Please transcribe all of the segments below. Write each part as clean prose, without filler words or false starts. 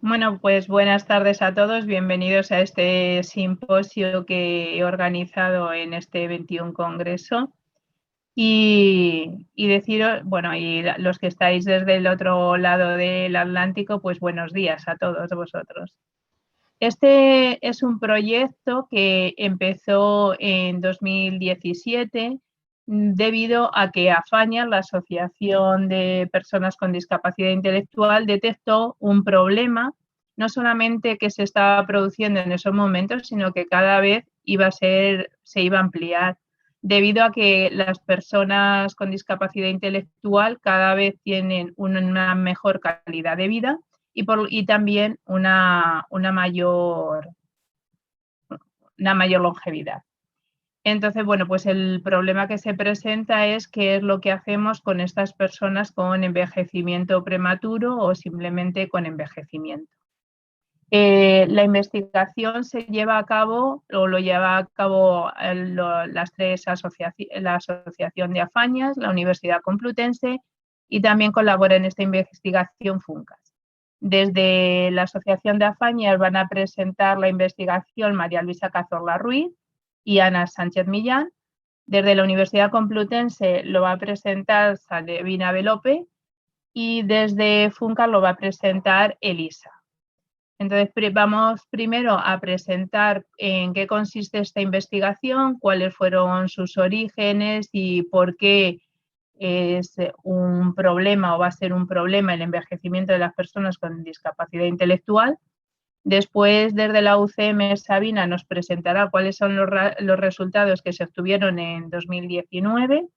Bueno, pues buenas tardes a todos. Bienvenidos a este simposio que he organizado en este 21 Congreso. Y deciros, bueno, y los que estáis desde el otro lado del Atlántico, pues buenos días a todos vosotros. Este es un proyecto que empezó en 2017 debido a que AFAñas, la Asociación de Personas con Discapacidad Intelectual, detectó un problema, no solamente que se estaba produciendo en esos momentos, sino que cada vez se iba a ampliar, debido a que las personas con discapacidad intelectual cada vez tienen una mejor calidad de vida y también una mayor longevidad. Entonces, bueno, pues el problema que se presenta es qué es lo que hacemos con estas personas con envejecimiento prematuro o simplemente con envejecimiento. La investigación se lleva a cabo, o lo lleva a cabo las tres asociaciones, la Asociación de AFAñas, la Universidad Complutense y también colabora en esta investigación FUNCAS. Desde la Asociación de AFAñas van a presentar la investigación María Luisa Cazorla Ruiz y Ana Sánchez Millán. Desde la Universidad Complutense lo va a presentar Salevina Belope y desde FUNCAS lo va a presentar Elisa. Entonces, vamos primero a presentar en qué consiste esta investigación, cuáles fueron sus orígenes y por qué es un problema o va a ser un problema el envejecimiento de las personas con discapacidad intelectual. Después, desde la UCM, Sabina nos presentará cuáles son los resultados que se obtuvieron en 2019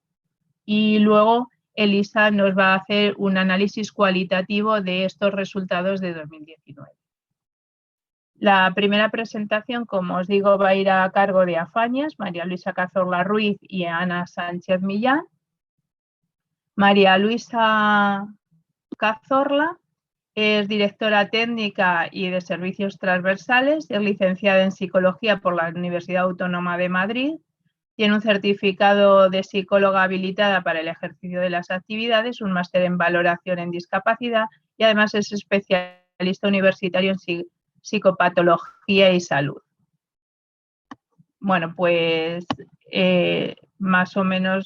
y luego Elisa nos va a hacer un análisis cualitativo de estos resultados de 2019. La primera presentación, como os digo, va a ir a cargo de AFAñas, María Luisa Cazorla Ruiz y Ana Sánchez Millán. María Luisa Cazorla es directora técnica y de servicios transversales, es licenciada en psicología por la Universidad Autónoma de Madrid, tiene un certificado de psicóloga habilitada para el ejercicio de las actividades, un máster en valoración en discapacidad y además es especialista universitario en psicopatología y salud. Bueno, pues más o menos,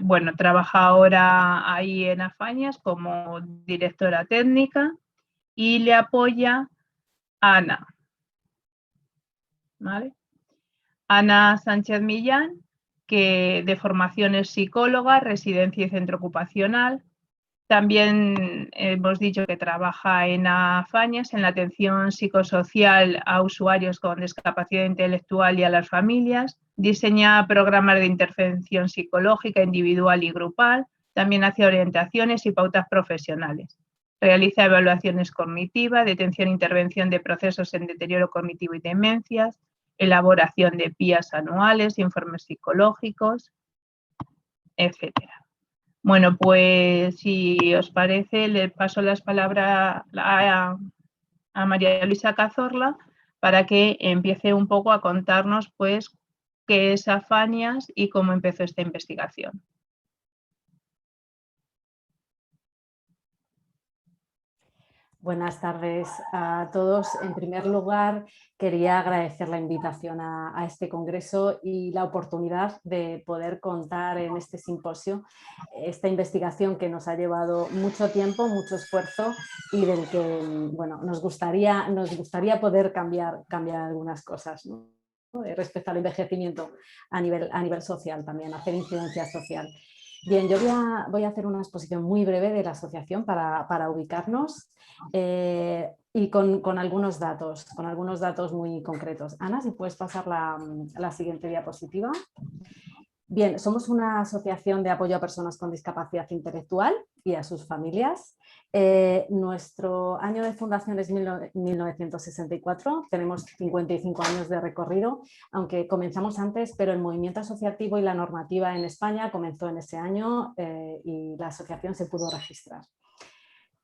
bueno, trabaja ahora ahí en AFAñas como directora técnica y le apoya Ana, ¿vale? Ana Sánchez Millán, que de formación es psicóloga, residencia y centro ocupacional. También hemos dicho que trabaja en AFAñas, en la atención psicosocial a usuarios con discapacidad intelectual y a las familias. Diseña programas de intervención psicológica individual y grupal. También hace orientaciones y pautas profesionales. Realiza evaluaciones cognitivas, detención e intervención de procesos en deterioro cognitivo y demencias, elaboración de PIAs anuales, informes psicológicos, etcétera. Bueno, pues si os parece, le paso las palabras a María Luisa Cazorla para que empiece un poco a contarnos pues qué es AFAñas y cómo empezó esta investigación. Buenas tardes a todos. En primer lugar, quería agradecer la invitación a este congreso y la oportunidad de poder contar en este simposio esta investigación que nos ha llevado mucho tiempo, mucho esfuerzo y del que, bueno, nos gustaría poder cambiar algunas cosas, ¿no? Respecto al envejecimiento a nivel social también, hacer incidencia social. Bien, yo voy a hacer una exposición muy breve de la asociación para ubicarnos y con algunos datos muy concretos. Ana, si puedes pasar la siguiente diapositiva. Bien, somos una asociación de apoyo a personas con discapacidad intelectual y a sus familias. Nuestro año de fundación es 1964, tenemos 55 años de recorrido, aunque comenzamos antes, pero el movimiento asociativo y la normativa en España comenzó en ese año y la asociación se pudo registrar.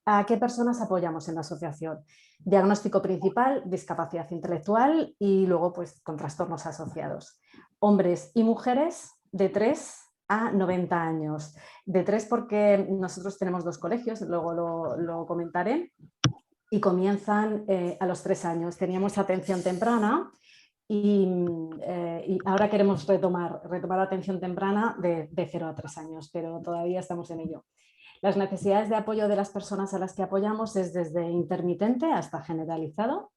¿A qué personas apoyamos en la asociación? Diagnóstico principal, discapacidad intelectual y luego pues con trastornos asociados. Hombres y mujeres de 3 a 90 años. De 3 porque nosotros tenemos 2 colegios, luego lo comentaré. y comienzan a los 3 años. Teníamos atención temprana y ahora queremos retomar atención temprana de 0 a 3 años, pero todavía estamos en ello. Las necesidades de apoyo de las personas a las que apoyamos es desde intermitente hasta generalizado.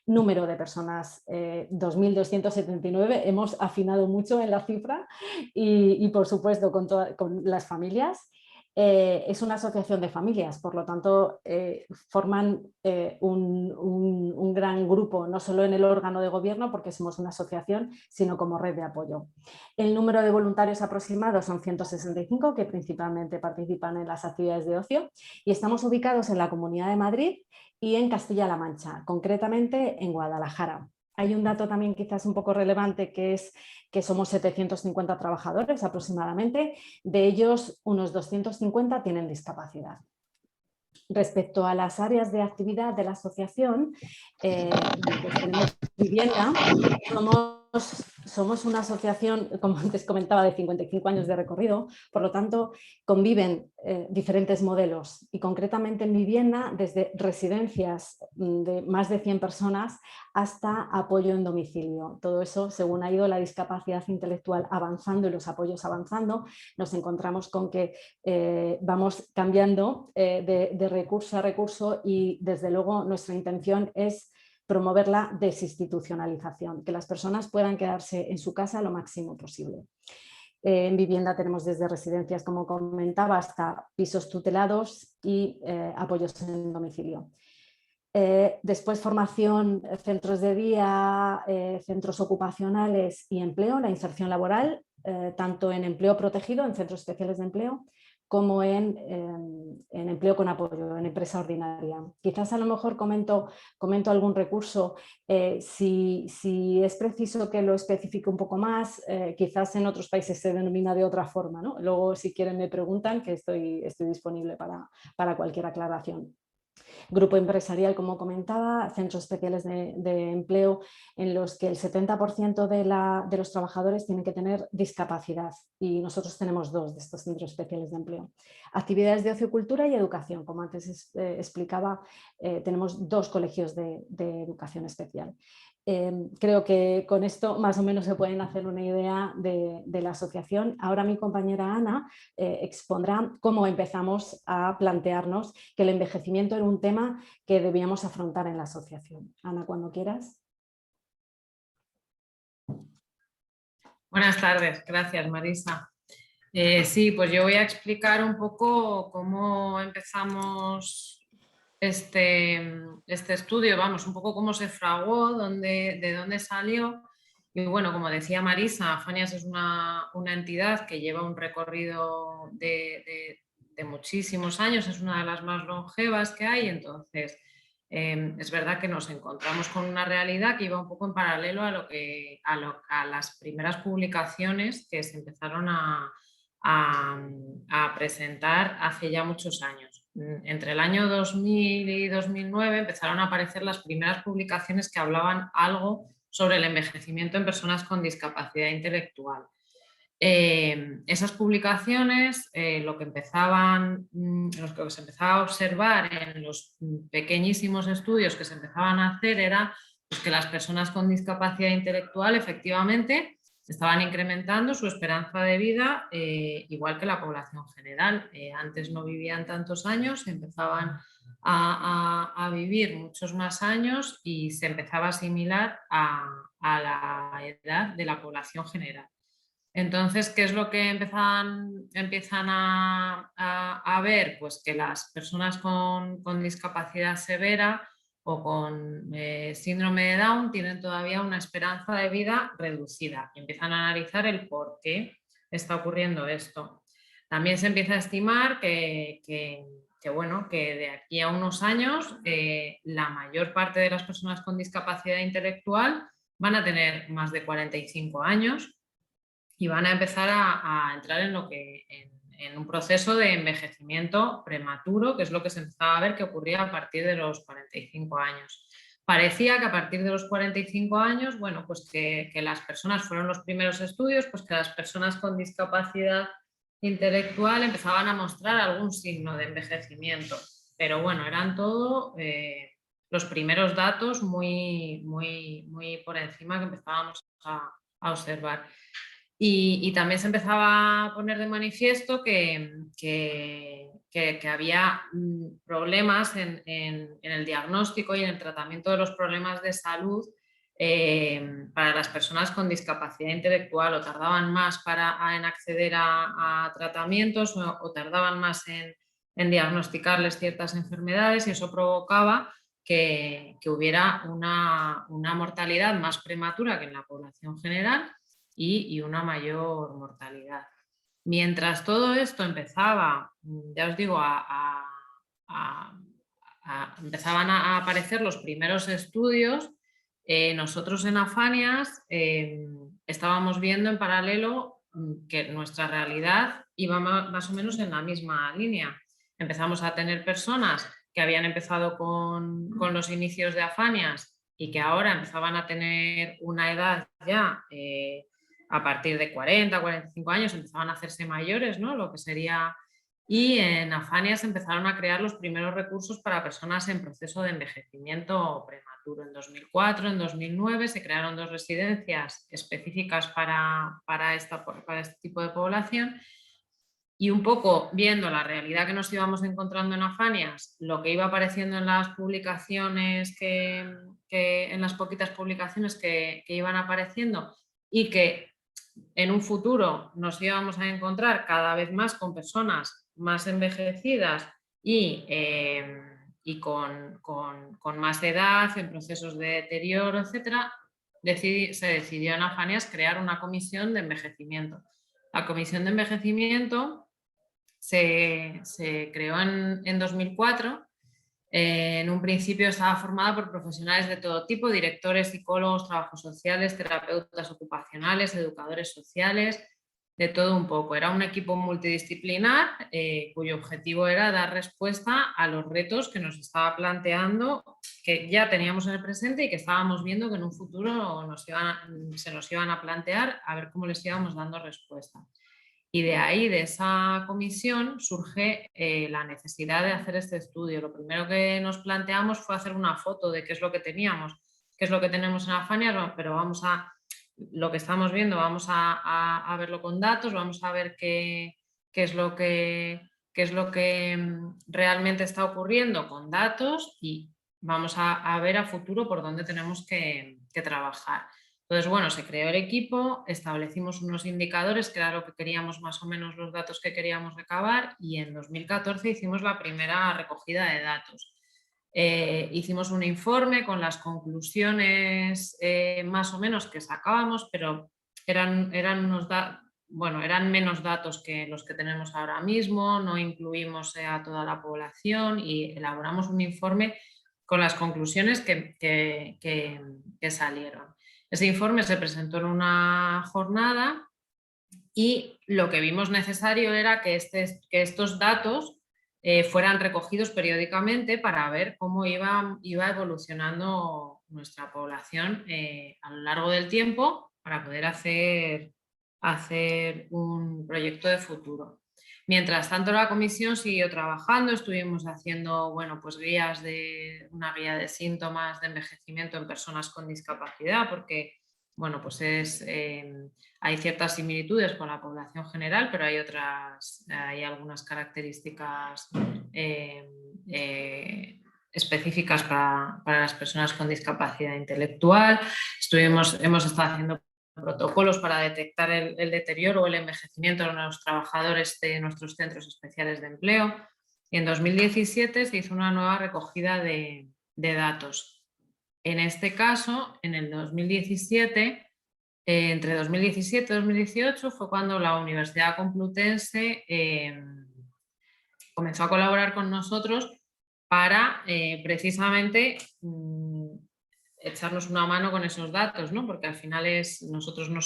Número de personas, 2.279, hemos afinado mucho en la cifra y por supuesto con las familias. Es una asociación de familias, por lo tanto forman un gran grupo, no solo en el órgano de gobierno porque somos una asociación, sino como red de apoyo. El número de voluntarios aproximados son 165 que principalmente participan en las actividades de ocio y estamos ubicados en la Comunidad de Madrid y en Castilla-La Mancha, concretamente en Guadalajara. Hay un dato también quizás un poco relevante que es que somos 750 trabajadores aproximadamente, de ellos unos 250 tienen discapacidad. Respecto a las áreas de actividad de la asociación, pues tenemos vivienda, somos una asociación, como antes comentaba, de 55 años de recorrido, por lo tanto conviven diferentes modelos y concretamente en vivienda desde residencias de más de 100 personas hasta apoyo en domicilio. Todo eso, según ha ido la discapacidad intelectual avanzando y los apoyos avanzando, nos encontramos con que vamos cambiando de recurso a recurso y desde luego nuestra intención es promover la desinstitucionalización, que las personas puedan quedarse en su casa lo máximo posible. En vivienda tenemos desde residencias, como comentaba, hasta pisos tutelados y apoyos en domicilio. Después formación, centros de día, centros ocupacionales y empleo, la inserción laboral, tanto en empleo protegido, en centros especiales de empleo, como en empleo con apoyo, en empresa ordinaria. Quizás a lo mejor comento algún recurso, si es preciso que lo especifique un poco más, quizás en otros países se denomina de otra forma, ¿no? Luego si quieren me preguntan, que estoy disponible para cualquier aclaración. Grupo empresarial, como comentaba, centros especiales de empleo en los que el 70% de los trabajadores tienen que tener discapacidad y nosotros tenemos 2 de estos centros especiales de empleo. Actividades de ocio, cultura y educación, como antes explicaba, tenemos 2 colegios de educación especial. Creo que con esto más o menos se pueden hacer una idea de la asociación. Ahora mi compañera Ana expondrá cómo empezamos a plantearnos que el envejecimiento era un tema que debíamos afrontar en la asociación. Ana, cuando quieras. Buenas tardes, gracias Marisa. Sí, pues yo voy a explicar un poco cómo empezamos este estudio, vamos, un poco cómo se fraguó, de dónde salió. Y bueno, como decía Marisa, Fanias es una entidad que lleva un recorrido de muchísimos años, es una de las más longevas que hay, entonces es verdad que nos encontramos con una realidad que iba un poco en paralelo a las primeras publicaciones que se empezaron a presentar hace ya muchos años. Entre el año 2000 y 2009 empezaron a aparecer las primeras publicaciones que hablaban algo sobre el envejecimiento en personas con discapacidad intelectual. Esas publicaciones, lo que se empezaba a observar en los pequeñísimos estudios que se empezaban a hacer era pues, que las personas con discapacidad intelectual efectivamente estaban incrementando su esperanza de vida igual que la población general. Antes no vivían tantos años, empezaban a vivir muchos más años y se empezaba a asimilar a la edad de la población general. Entonces, ¿qué es lo que empiezan a ver? Pues que las personas con discapacidad severa o con síndrome de Down tienen todavía una esperanza de vida reducida. Empiezan a analizar el por qué está ocurriendo esto. También se empieza a estimar que de aquí a unos años la mayor parte de las personas con discapacidad intelectual van a tener más de 45 años y van a empezar a entrar en un proceso de envejecimiento prematuro, que es lo que se empezaba a ver que ocurría a partir de los 45 años. Parecía que a partir de los 45 años, bueno, pues que las personas, fueron los primeros estudios, pues que las personas con discapacidad intelectual empezaban a mostrar algún signo de envejecimiento. pero bueno, eran todo los primeros datos muy por encima que empezábamos a observar. Y también se empezaba a poner de manifiesto que había problemas en el diagnóstico y en el tratamiento de los problemas de salud para las personas con discapacidad intelectual, o tardaban más en acceder a tratamientos o tardaban más en diagnosticarles ciertas enfermedades, y eso provocaba que hubiera una mortalidad más prematura que en la población general y una mayor mortalidad. Mientras todo esto empezaba, ya os digo, empezaban a aparecer los primeros estudios, nosotros en Afanias estábamos viendo en paralelo que nuestra realidad iba más o menos en la misma línea. Empezamos a tener personas que habían empezado con los inicios de Afanias y que ahora empezaban a tener una edad ya a partir de 40, 45 años, empezaban a hacerse mayores, ¿no? Lo que sería... Y en Afanias empezaron a crear los primeros recursos para personas en proceso de envejecimiento prematuro. En 2004, en 2009 se crearon 2 residencias específicas para este tipo de población, y un poco viendo la realidad que nos íbamos encontrando en Afanias, lo que iba apareciendo en las publicaciones, en las poquitas publicaciones que iban apareciendo, y que en un futuro nos íbamos a encontrar cada vez más con personas más envejecidas y con más edad, en procesos de deterioro, etcétera, se decidió en Afanias crear una comisión de envejecimiento. La comisión de envejecimiento se creó en 2004. En un principio estaba formada por profesionales de todo tipo: directores, psicólogos, trabajos sociales, terapeutas ocupacionales, educadores sociales, de todo un poco. Era un equipo multidisciplinar cuyo objetivo era dar respuesta a los retos que nos estaba planteando, que ya teníamos en el presente y que estábamos viendo que en un futuro se nos iban a plantear, a ver cómo les íbamos dando respuesta. Y de ahí, de esa comisión, surge la necesidad de hacer este estudio. Lo primero que nos planteamos fue hacer una foto de qué es lo que teníamos, qué es lo que tenemos en Afanias, pero lo que estamos viendo vamos a verlo con datos, vamos a ver qué es lo que realmente está ocurriendo con datos, y vamos a ver a futuro por dónde tenemos que trabajar. Entonces, bueno, se creó el equipo, establecimos unos indicadores, que era lo que queríamos, más o menos los datos que queríamos recabar, y en 2014 hicimos la primera recogida de datos. Hicimos un informe con las conclusiones más o menos que sacábamos, pero eran menos datos que los que tenemos ahora mismo, no incluimos a toda la población, y elaboramos un informe con las conclusiones que salieron. Ese informe se presentó en una jornada, y lo que vimos necesario era que estos datos fueran recogidos periódicamente para ver cómo iba evolucionando nuestra población a lo largo del tiempo, para poder hacer un proyecto de futuro. Mientras tanto, la comisión siguió trabajando, estuvimos haciendo pues una guía de síntomas de envejecimiento en personas con discapacidad, porque pues hay ciertas similitudes con la población general, pero hay algunas características específicas para las personas con discapacidad intelectual. Hemos estado haciendo protocolos para detectar el deterioro o el envejecimiento de los trabajadores de nuestros centros especiales de empleo. Y en 2017 se hizo una nueva recogida de datos. En este caso, en el 2017, entre 2017 y 2018 fue cuando la Universidad Complutense comenzó a colaborar con nosotros para precisamente echarnos una mano con esos datos, ¿no? Porque al final nosotros no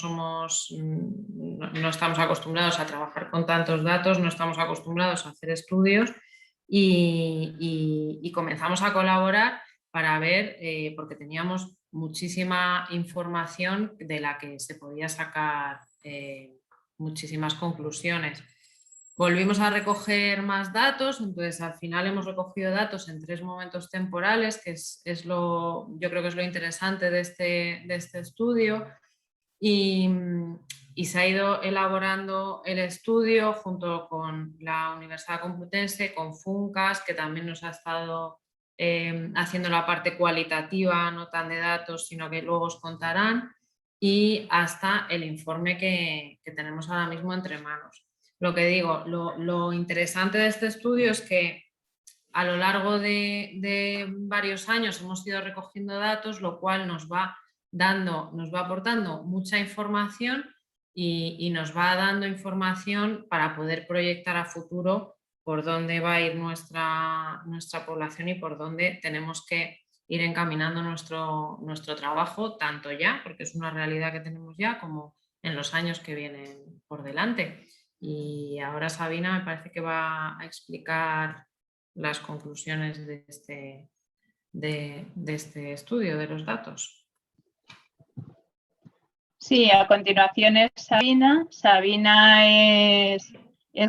estamos acostumbrados a trabajar con tantos datos, no estamos acostumbrados a hacer estudios, y comenzamos a colaborar para ver, porque teníamos muchísima información de la que se podía sacar muchísimas conclusiones. Volvimos a recoger más datos, entonces al final hemos recogido datos en 3 momentos temporales, que yo creo que es lo interesante de este estudio, y se ha ido elaborando el estudio junto con la Universidad Complutense, con FUNCAS, que también nos ha estado haciendo la parte cualitativa, no tan de datos, sino que luego os contarán, y hasta el informe que tenemos ahora mismo entre manos. Lo que digo, lo interesante de este estudio es que a lo largo de varios años hemos ido recogiendo datos, lo cual nos va aportando mucha información y nos va dando información para poder proyectar a futuro por dónde va a ir nuestra población y por dónde tenemos que ir encaminando nuestro trabajo, tanto ya, porque es una realidad que tenemos ya, como en los años que vienen por delante. Y ahora Sabina me parece que va a explicar las conclusiones de este estudio de los datos. Sí, a continuación es Sabina. Sabina es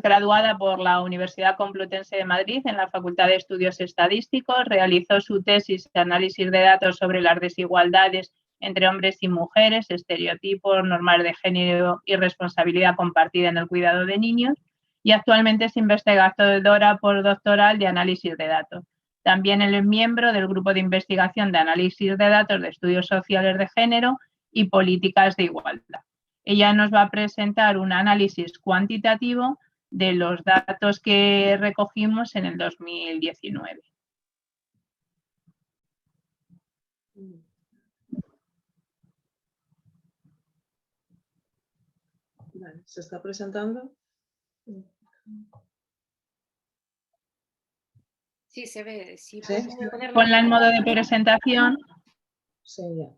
graduada por la Universidad Complutense de Madrid en la Facultad de Estudios Estadísticos. Realizó su tesis de análisis de datos sobre las desigualdades entre hombres y mujeres, estereotipos, normas de género y responsabilidad compartida en el cuidado de niños, y actualmente es investigadora postdoctoral de análisis de datos. También es miembro del Grupo de Investigación de Análisis de Datos de Estudios Sociales de Género y Políticas de Igualdad. Ella nos va a presentar un análisis cuantitativo de los datos que recogimos en el 2019. Vale, ¿se está presentando? Sí, se ve. Sí, ¿Sí? Ponla en modo de presentación. Sí, ya.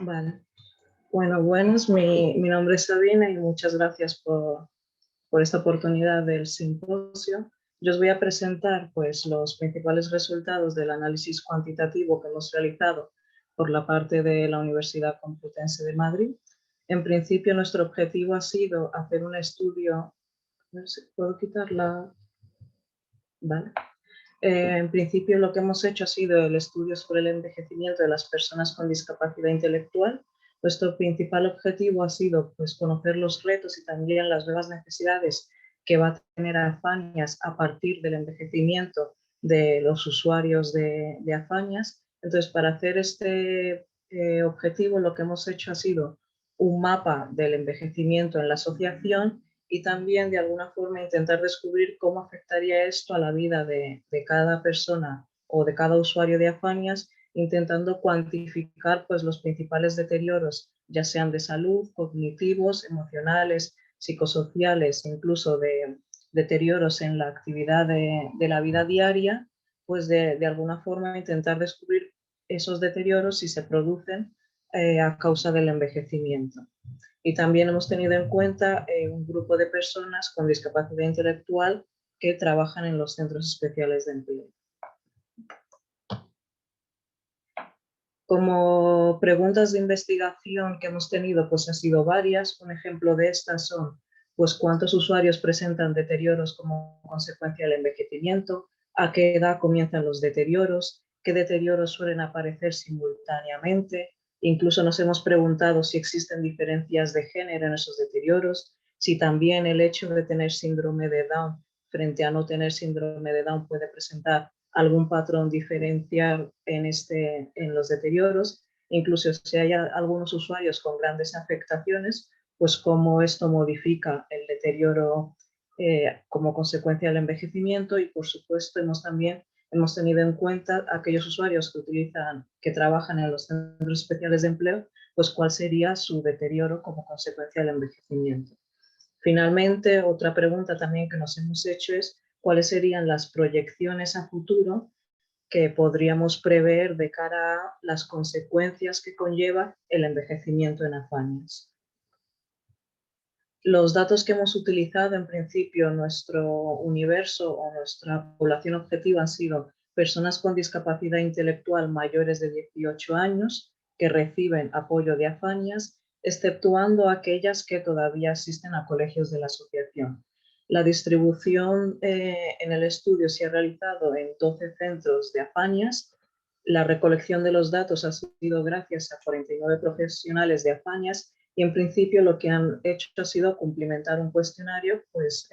Vale. Bueno, buenas. Mi nombre es Sabina y muchas gracias por esta oportunidad del simposio. Yo os voy a presentar pues, los principales resultados del análisis cuantitativo que hemos realizado por la parte de la Universidad Complutense de Madrid. En principio, nuestro objetivo ha sido hacer un estudio. A ver si puedo quitarla. Vale. En principio, lo que hemos hecho ha sido el estudio sobre el envejecimiento de las personas con discapacidad intelectual. Nuestro principal objetivo ha sido pues, conocer los retos y también las nuevas necesidades que va a tener Afañas a partir del envejecimiento de los usuarios de Afañas. Entonces, para hacer este objetivo, lo que hemos hecho ha sido un mapa del envejecimiento en la asociación y también de alguna forma intentar descubrir cómo afectaría esto a la vida de cada persona o de cada usuario de Afañas, intentando cuantificar pues, los principales deterioros, ya sean de salud, cognitivos, emocionales, psicosociales, incluso de deterioros en la actividad de la vida diaria, pues de alguna forma intentar descubrir esos deterioros si se producen a causa del envejecimiento. Y también hemos tenido en cuenta un grupo de personas con discapacidad intelectual que trabajan en los centros especiales de empleo. Como preguntas de investigación que hemos tenido, pues han sido varias. Un ejemplo de estas son, pues, cuántos usuarios presentan deterioros como consecuencia del envejecimiento, a qué edad comienzan los deterioros, qué deterioros suelen aparecer simultáneamente. Incluso nos hemos preguntado si existen diferencias de género en esos deterioros, si también el hecho de tener síndrome de Down frente a no tener síndrome de Down puede presentar algún patrón diferencial en los deterioros, incluso si hay algunos usuarios con grandes afectaciones, pues cómo esto modifica el deterioro como consecuencia del envejecimiento. Y por supuesto hemos tenido en cuenta aquellos usuarios que trabajan en los centros especiales de empleo, pues cuál sería su deterioro como consecuencia del envejecimiento. Finalmente, otra pregunta también que nos hemos hecho es cuáles serían las proyecciones a futuro que podríamos prever de cara a las consecuencias que conlleva el envejecimiento en Afañas. Los datos que hemos utilizado, en principio, nuestro universo o nuestra población objetiva han sido personas con discapacidad intelectual mayores de 18 años que reciben apoyo de Afañas exceptuando aquellas que todavía asisten a colegios de la asociación. La distribución en el estudio se ha realizado en 12 centros de Afañas. La recolección de los datos ha sido gracias a 49 profesionales de Afañas y en principio lo que han hecho ha sido cumplimentar un cuestionario pues,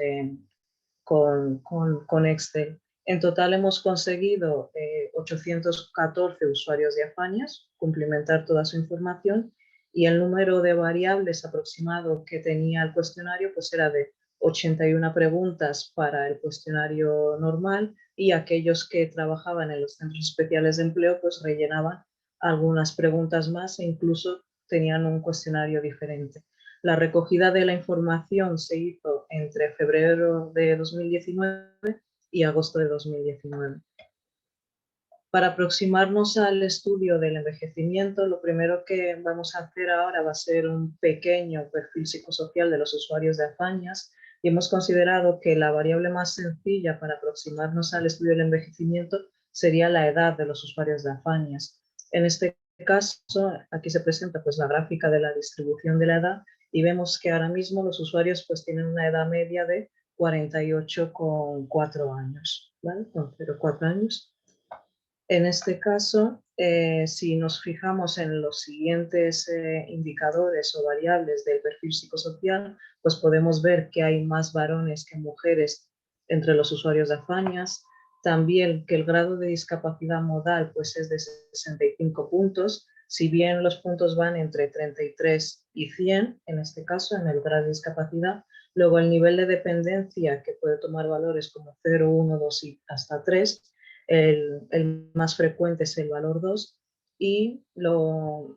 con Excel. En total hemos conseguido 814 usuarios de Afañas cumplimentar toda su información y el número de variables aproximado que tenía el cuestionario pues era de 81 preguntas para el cuestionario normal y aquellos que trabajaban en los centros especiales de empleo pues rellenaban algunas preguntas más e incluso tenían un cuestionario diferente. La recogida de la información se hizo entre febrero de 2019 y agosto de 2019. Para aproximarnos al estudio del envejecimiento, lo primero que vamos a hacer ahora va a ser un pequeño perfil psicosocial de los usuarios de Afañas y hemos considerado que la variable más sencilla para aproximarnos al estudio del envejecimiento sería la edad de los usuarios de Afañas. En este caso, aquí se presenta pues, la gráfica de la distribución de la edad y vemos que ahora mismo los usuarios pues, tienen una edad media de 48,4 años, ¿vale? Con 0,4 años. En este caso, si nos fijamos en los siguientes indicadores o variables del perfil psicosocial, pues podemos ver que hay más varones que mujeres entre los usuarios de Afañas. También que el grado de discapacidad modal pues es de 65 puntos, si bien los puntos van entre 33 y 100, en este caso, en el grado de discapacidad. Luego el nivel de dependencia, que puede tomar valores como 0, 1, 2 y hasta 3, el más frecuente es el valor 2 y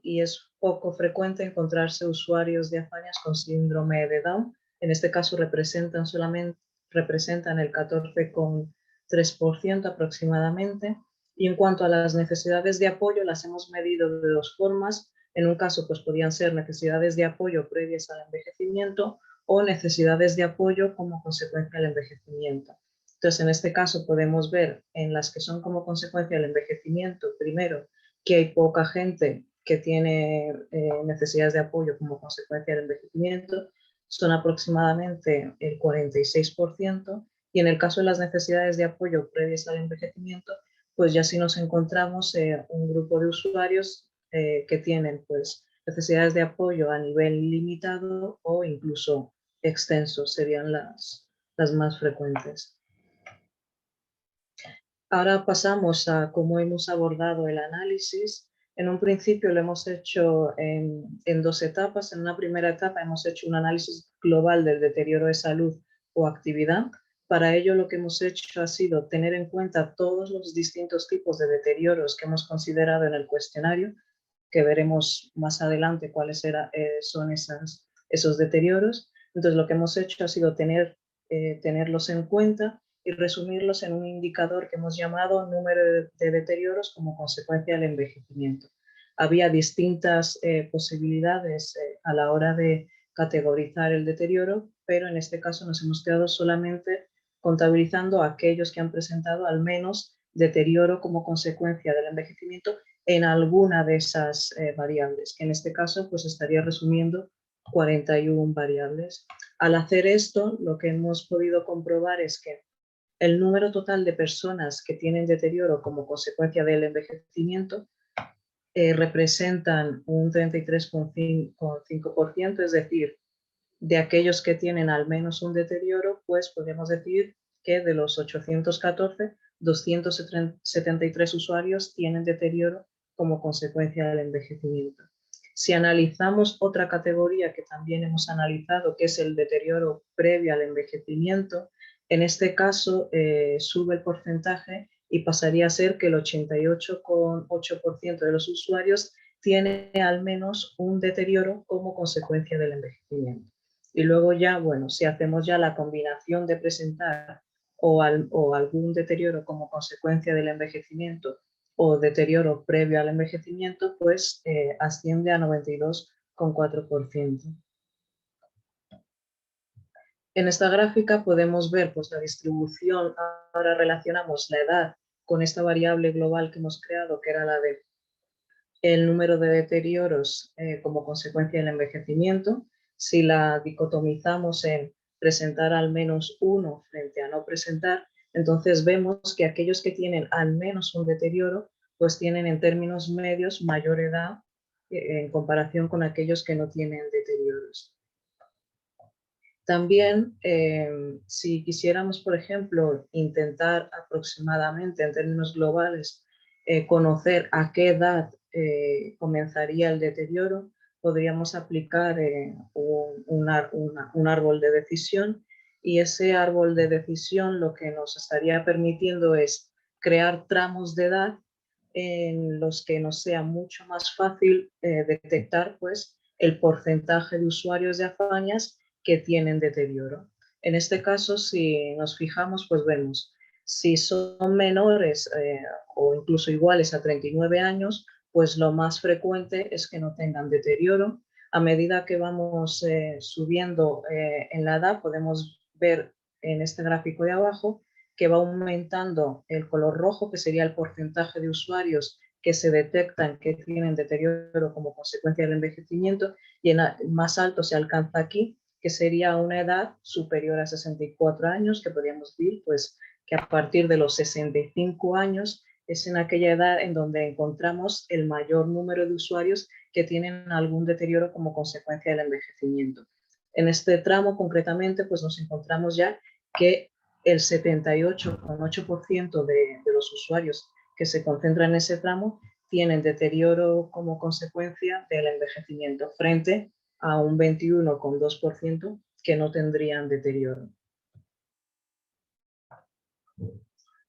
es poco frecuente encontrarse usuarios de Afañas con síndrome de Down. En este caso representan el 14,3% aproximadamente. Y en cuanto a las necesidades de apoyo, las hemos medido de dos formas. En un caso, pues podían ser necesidades de apoyo previas al envejecimiento o necesidades de apoyo como consecuencia del envejecimiento. Entonces, en este caso podemos ver en las que son como consecuencia del envejecimiento, primero, que hay poca gente que tiene necesidades de apoyo como consecuencia del envejecimiento, son aproximadamente el 46%, y en el caso de las necesidades de apoyo previas al envejecimiento, pues ya sí nos encontramos un grupo de usuarios que tienen pues, necesidades de apoyo a nivel limitado o incluso extenso, serían las más frecuentes. Ahora pasamos a cómo hemos abordado el análisis. En un principio lo hemos hecho en dos etapas. En una primera etapa hemos hecho un análisis global del deterioro de salud o actividad. Para ello lo que hemos hecho ha sido tener en cuenta todos los distintos tipos de deterioros que hemos considerado en el cuestionario, que veremos más adelante cuáles son esos deterioros. Entonces lo que hemos hecho ha sido tenerlos en cuenta y resumirlos en un indicador que hemos llamado número de deterioros como consecuencia del envejecimiento. Había distintas posibilidades a la hora de categorizar el deterioro, pero en este caso nos hemos quedado solamente contabilizando a aquellos que han presentado al menos deterioro como consecuencia del envejecimiento en alguna de esas variables, que en este caso pues estaría resumiendo 41 variables. Al hacer esto, lo que hemos podido comprobar es que el número total de personas que tienen deterioro como consecuencia del envejecimiento representan un 33,5%, es decir, de aquellos que tienen al menos un deterioro, pues podemos decir que de los 814, 273 usuarios tienen deterioro como consecuencia del envejecimiento. Si analizamos otra categoría que también hemos analizado, que es el deterioro previo al envejecimiento, en este caso sube el porcentaje y pasaría a ser que el 88,8% de los usuarios tiene al menos un deterioro como consecuencia del envejecimiento. Y luego ya, bueno, si hacemos ya la combinación de presentar o algún deterioro como consecuencia del envejecimiento o deterioro previo al envejecimiento, pues asciende a 92,4%. En esta gráfica podemos ver pues, la distribución. Ahora relacionamos la edad con esta variable global que hemos creado, que era la de el número de deterioros como consecuencia del envejecimiento. Si la dicotomizamos en presentar al menos uno frente a no presentar, entonces vemos que aquellos que tienen al menos un deterioro, pues tienen en términos medios mayor edad en comparación con aquellos que no tienen deterioros. También, si quisiéramos, por ejemplo, intentar aproximadamente en términos globales conocer a qué edad comenzaría el deterioro, podríamos aplicar un árbol de decisión, y ese árbol de decisión lo que nos estaría permitiendo es crear tramos de edad en los que nos sea mucho más fácil detectar pues, el porcentaje de usuarios de Afañas que tienen deterioro. En este caso, si nos fijamos, pues vemos, si son menores o incluso iguales a 39 años, pues lo más frecuente es que no tengan deterioro. A medida que vamos subiendo en la edad, podemos ver en este gráfico de abajo que va aumentando el color rojo, que sería el porcentaje de usuarios que se detectan que tienen deterioro como consecuencia del envejecimiento, y en más alto se alcanza aquí, que sería una edad superior a 64 años, que podríamos decir pues, que a partir de los 65 años es en aquella edad en donde encontramos el mayor número de usuarios que tienen algún deterioro como consecuencia del envejecimiento. En este tramo concretamente pues nos encontramos ya que el 78,8% de los usuarios que se concentran en ese tramo tienen deterioro como consecuencia del envejecimiento, frente a un 21,2% que no tendrían deterioro.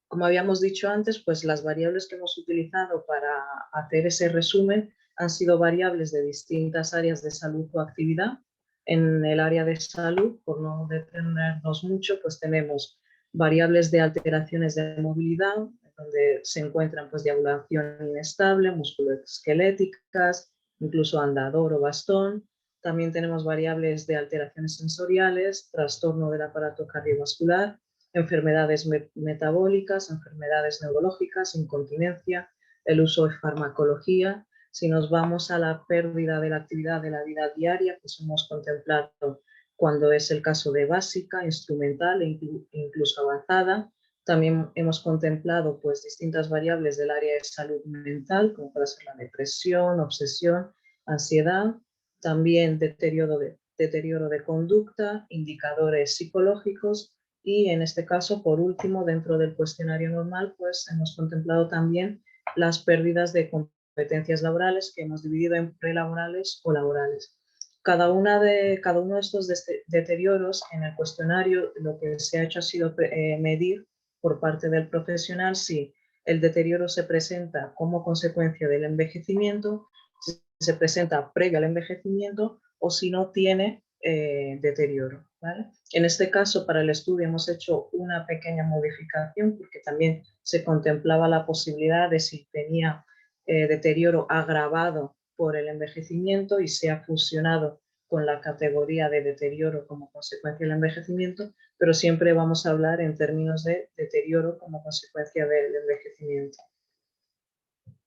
Como habíamos dicho antes, pues las variables que hemos utilizado para hacer ese resumen han sido variables de distintas áreas de salud o actividad. En el área de salud, por no detenernos mucho, pues tenemos variables de alteraciones de movilidad, donde se encuentran pues deambulación inestable, musculoesqueléticas, incluso andador o bastón. También tenemos variables de alteraciones sensoriales, trastorno del aparato cardiovascular, enfermedades metabólicas, enfermedades neurológicas, incontinencia, el uso de farmacología. Si nos vamos a la pérdida de la actividad de la vida diaria, pues hemos contemplado cuando es el caso de básica, instrumental e incluso avanzada. También hemos contemplado pues, distintas variables del área de salud mental, como puede ser la depresión, obsesión, ansiedad, también deterioro de conducta, indicadores psicológicos, y en este caso, por último, dentro del cuestionario normal, pues hemos contemplado también las pérdidas de competencias laborales, que hemos dividido en prelaborales o laborales. Cada uno de estos deterioros en el cuestionario, lo que se ha hecho ha sido medir por parte del profesional si el deterioro se presenta como consecuencia del envejecimiento, si se presenta previo al envejecimiento o si no tiene deterioro, ¿vale? En este caso, para el estudio hemos hecho una pequeña modificación porque también se contemplaba la posibilidad de si tenía deterioro agravado por el envejecimiento, y se ha fusionado con la categoría de deterioro como consecuencia del envejecimiento, pero siempre vamos a hablar en términos de deterioro como consecuencia del envejecimiento.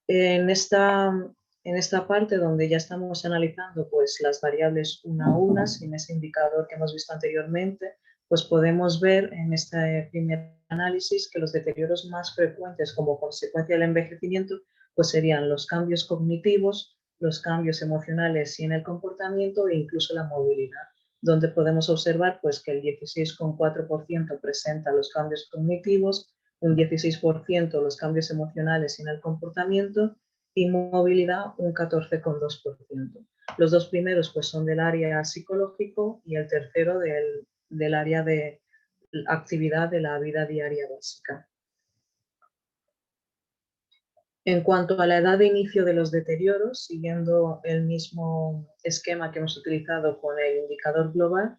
En esta parte donde ya estamos analizando pues, las variables una a una, sin ese indicador que hemos visto anteriormente, pues podemos ver en este primer análisis que los deterioros más frecuentes como consecuencia del envejecimiento pues serían los cambios cognitivos, los cambios emocionales y en el comportamiento e incluso la movilidad, donde podemos observar pues, que el 16,4% presenta los cambios cognitivos, un 16% los cambios emocionales y en el comportamiento, y movilidad un 14,2%. Los dos primeros pues, son del área psicológico y el tercero del área de actividad de la vida diaria básica. En cuanto a la edad de inicio de los deterioros, siguiendo el mismo esquema que hemos utilizado con el indicador global,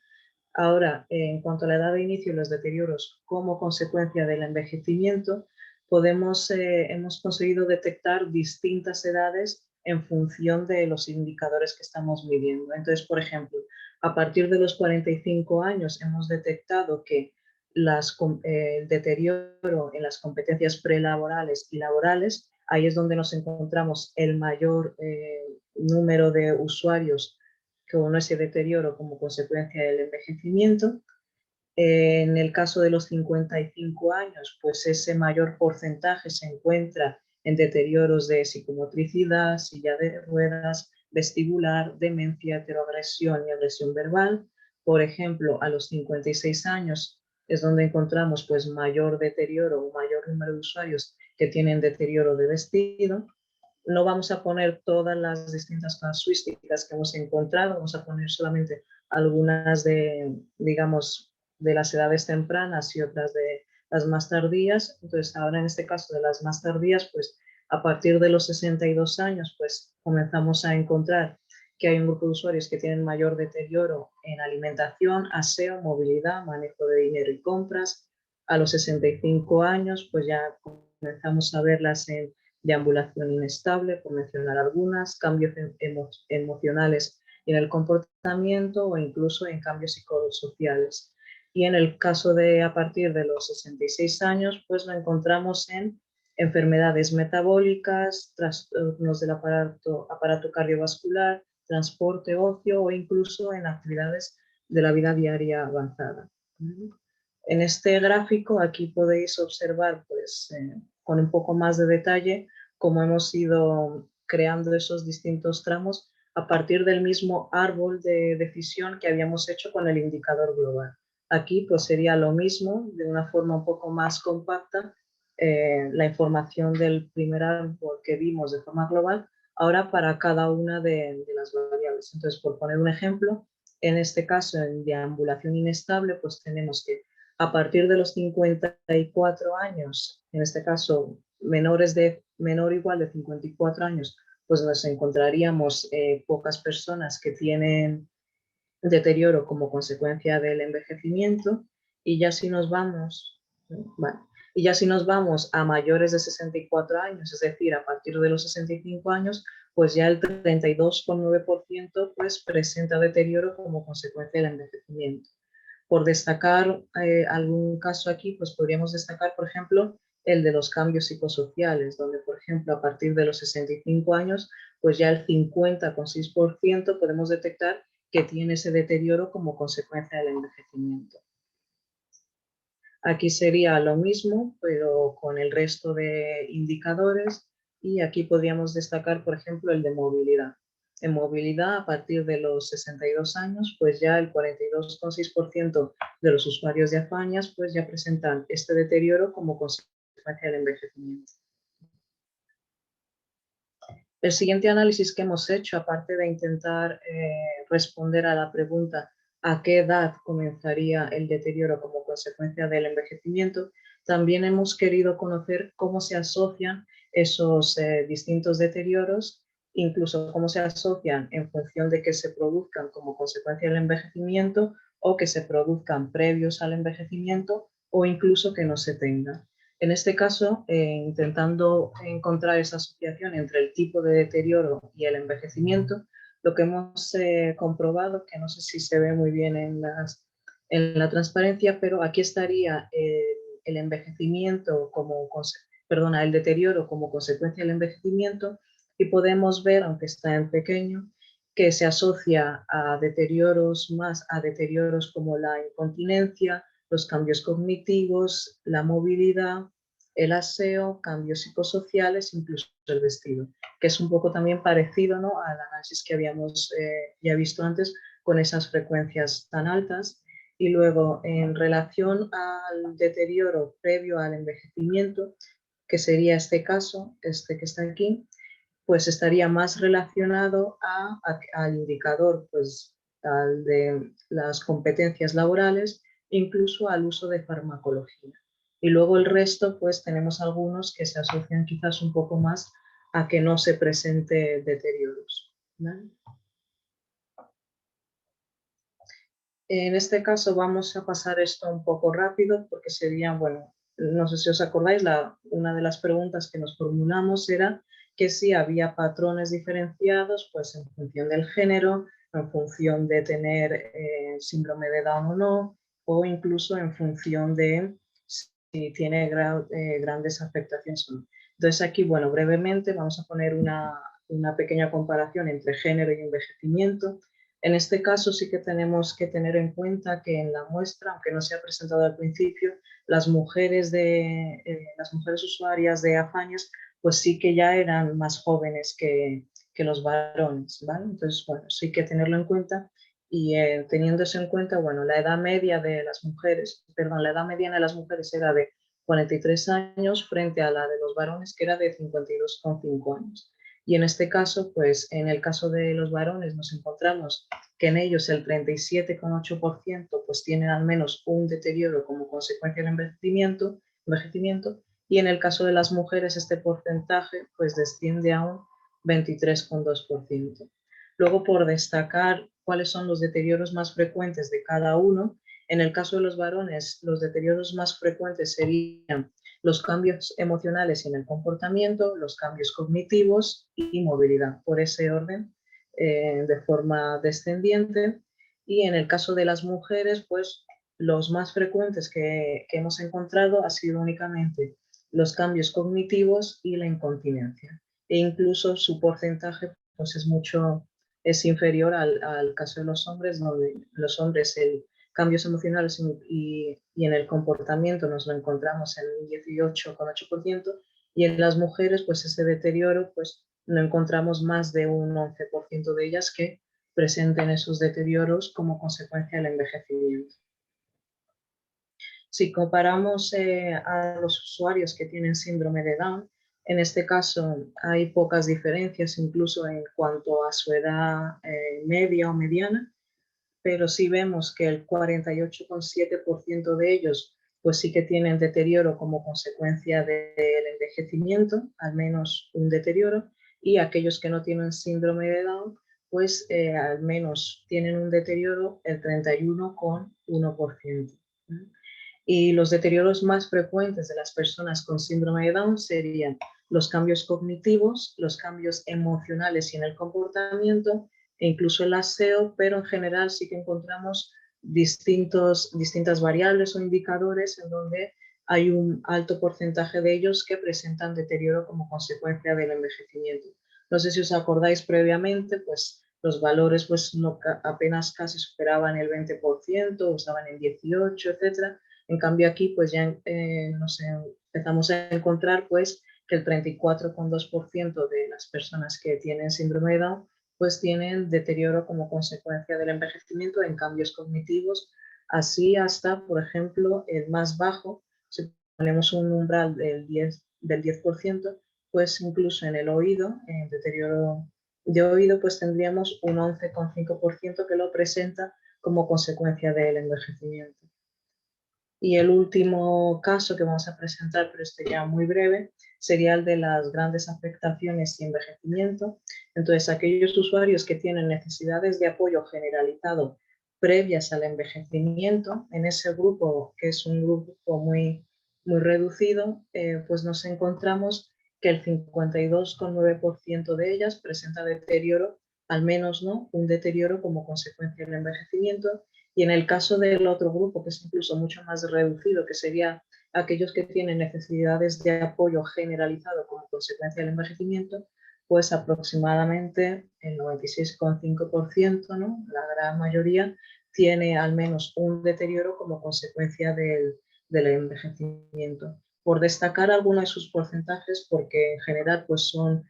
ahora, en cuanto a la edad de inicio de los deterioros como consecuencia del envejecimiento, hemos conseguido detectar distintas edades en función de los indicadores que estamos midiendo. Entonces, por ejemplo, a partir de los 45 años hemos detectado que el deterioro en las competencias prelaborales y laborales ahí es donde nos encontramos el mayor número de usuarios con ese deterioro como consecuencia del envejecimiento. En el caso de los 55 años, pues ese mayor porcentaje se encuentra en deterioros de psicomotricidad, silla de ruedas, vestibular, demencia, heteroagresión y agresión verbal. Por ejemplo, a los 56 años es donde encontramos pues mayor deterioro o mayor número de usuarios que tienen deterioro de vestido. No vamos a poner todas las distintas casuísticas que hemos encontrado, vamos a poner solamente algunas de, digamos, de las edades tempranas y otras de las más tardías. Entonces, ahora en este caso de las más tardías, pues a partir de los 62 años, pues comenzamos a encontrar que hay un grupo de usuarios que tienen mayor deterioro en alimentación, aseo, movilidad, manejo de dinero y compras. A los 65 años, pues ya comenzamos a verlas en deambulación inestable, por mencionar algunas, cambios emocionales en el comportamiento o incluso en cambios psicosociales. Y en el caso de a partir de los 66 años, pues lo encontramos en enfermedades metabólicas, trastornos del aparato cardiovascular, transporte, ocio o incluso en actividades de la vida diaria avanzada. En este gráfico aquí podéis observar pues, con un poco más de detalle cómo hemos ido creando esos distintos tramos a partir del mismo árbol de decisión que habíamos hecho con el indicador global. Aquí pues sería lo mismo, de una forma un poco más compacta, la información del primer árbol que vimos de forma global, ahora para cada una de las variables. Entonces, por poner un ejemplo, en este caso, en deambulación inestable, pues tenemos que a partir de los 54 años, en este caso menor o igual de 54 años, pues nos encontraríamos pocas personas que tienen deterioro como consecuencia del envejecimiento, y ya si nos vamos, bueno, y ya si nos vamos a mayores de 64 años, es decir, a partir de los 65 años, pues ya el 32,9% pues presenta deterioro como consecuencia del envejecimiento. Por destacar algún caso aquí, pues podríamos destacar, por ejemplo, el de los cambios psicosociales, donde, por ejemplo, a partir de los 65 años, pues ya el 50,6% podemos detectar que tiene ese deterioro como consecuencia del envejecimiento. Aquí sería lo mismo, pero con el resto de indicadores, y aquí podríamos destacar, por ejemplo, el de movilidad. En movilidad, a partir de los 62 años, pues ya el 42,6% de los usuarios de Afañas pues ya presentan este deterioro como consecuencia del envejecimiento. El siguiente análisis que hemos hecho, aparte de intentar responder a la pregunta a qué edad comenzaría el deterioro como consecuencia del envejecimiento, también hemos querido conocer cómo se asocian esos distintos deterioros, incluso cómo se asocian en función de que se produzcan como consecuencia del envejecimiento o que se produzcan previos al envejecimiento o incluso que no se tengan. En este caso, intentando encontrar esa asociación entre el tipo de deterioro y el envejecimiento, lo que hemos comprobado, que no sé si se ve muy bien en la transparencia, pero aquí estaría el envejecimiento el deterioro como consecuencia del envejecimiento, y podemos ver, aunque está en pequeño, que se asocia a deterioros como la incontinencia, los cambios cognitivos, la movilidad, el aseo, cambios psicosociales, incluso el vestido, que es un poco también parecido, ¿no?, al análisis que habíamos ya visto antes con esas frecuencias tan altas. Y luego, en relación al deterioro previo al envejecimiento, que sería este caso, este que está aquí, pues estaría más relacionado al indicador, pues al de las competencias laborales, incluso al uso de farmacología. Y luego el resto, pues tenemos algunos que se asocian quizás un poco más a que no se presente deterioros, ¿vale? En este caso vamos a pasar esto un poco rápido porque sería, bueno, no sé si os acordáis, una de las preguntas que nos formulamos era que si había patrones diferenciados pues en función del género, en función de tener síndrome de Down o no, o incluso en función de si tiene grandes afectaciones o no. Entonces aquí, bueno, brevemente vamos a poner una pequeña comparación entre género y envejecimiento. En este caso sí que tenemos que tener en cuenta que en la muestra, aunque no se ha presentado al principio, las mujeres usuarias de Afañas, pues sí que ya eran más jóvenes que los varones, ¿vale? Entonces, bueno, sí que tenerlo en cuenta y teniendo eso en cuenta, bueno, la edad media de las mujeres, perdón, la edad mediana de las mujeres era de 43 años frente a la de los varones que era de 52,5 años. Y en este caso, pues en el caso de los varones nos encontramos que en ellos el 37,8% pues tienen al menos un deterioro como consecuencia del envejecimiento, y en el caso de las mujeres este porcentaje pues desciende a un 23,2%. Luego, por destacar cuáles son los deterioros más frecuentes de cada uno, en el caso de los varones, los deterioros más frecuentes serían los cambios emocionales y en el comportamiento, los cambios cognitivos y movilidad, por ese orden, de forma descendiente. Y en el caso de las mujeres, pues los más frecuentes que hemos encontrado ha sido únicamente los cambios cognitivos y la incontinencia. E incluso su porcentaje pues es inferior al caso de los hombres, donde los hombres el cambios emocionales y en el comportamiento nos lo encontramos en un 18,8% y en las mujeres pues ese deterioro pues no encontramos más de un 11% de ellas que presenten esos deterioros como consecuencia del envejecimiento. Si comparamos a los usuarios que tienen síndrome de Down, en este caso hay pocas diferencias incluso en cuanto a su edad media o mediana, pero sí vemos que el 48,7% de ellos pues sí que tienen deterioro como consecuencia del envejecimiento, al menos un deterioro, y aquellos que no tienen síndrome de Down pues al menos tienen un deterioro el 31,1%. Y los deterioros más frecuentes de las personas con síndrome de Down serían los cambios cognitivos, los cambios emocionales y en el comportamiento, e incluso el aseo, pero en general sí que encontramos distintas variables o indicadores en donde hay un alto porcentaje de ellos que presentan deterioro como consecuencia del envejecimiento. No sé si os acordáis previamente, pues los valores pues no, apenas casi superaban el 20%, o estaban en 18, etcétera. En cambio aquí pues ya empezamos a encontrar pues que el 34,2% de las personas que tienen síndrome de Down pues tienen deterioro como consecuencia del envejecimiento en cambios cognitivos, así hasta, por ejemplo, el más bajo, si ponemos un umbral del 10%, pues incluso en el oído, en deterioro de oído, pues tendríamos un 11,5% que lo presenta como consecuencia del envejecimiento. Y el último caso que vamos a presentar, pero este ya muy breve, sería el de las grandes afectaciones y envejecimiento. Entonces, aquellos usuarios que tienen necesidades de apoyo generalizado previas al envejecimiento, en ese grupo, que es un grupo muy reducido, pues nos encontramos que el 52,9% de ellas presenta deterioro, al menos no un deterioro como consecuencia del envejecimiento. Y en el caso del otro grupo, que es incluso mucho más reducido, que sería aquellos que tienen necesidades de apoyo generalizado como consecuencia del envejecimiento, pues aproximadamente el 96,5%, ¿no? La gran mayoría, tiene al menos un deterioro como consecuencia del envejecimiento. Por destacar algunos de sus porcentajes, porque en general pues son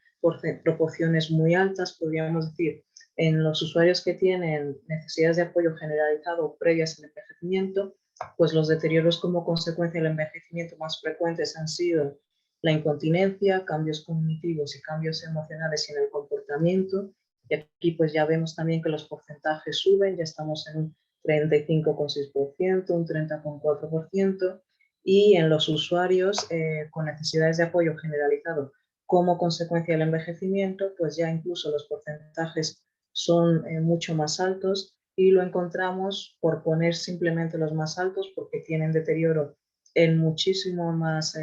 proporciones muy altas, podríamos decir, en los usuarios que tienen necesidades de apoyo generalizado previas al envejecimiento, pues los deterioros como consecuencia del envejecimiento más frecuentes han sido la incontinencia, cambios cognitivos y cambios emocionales y en el comportamiento. Y aquí pues ya vemos también que los porcentajes suben, ya estamos en un 35,6%, un 30,4%, y en los usuarios con necesidades de apoyo generalizado como consecuencia del envejecimiento, pues ya incluso los porcentajes son mucho más altos y lo encontramos, por poner simplemente los más altos, porque tienen deterioro en muchísimo más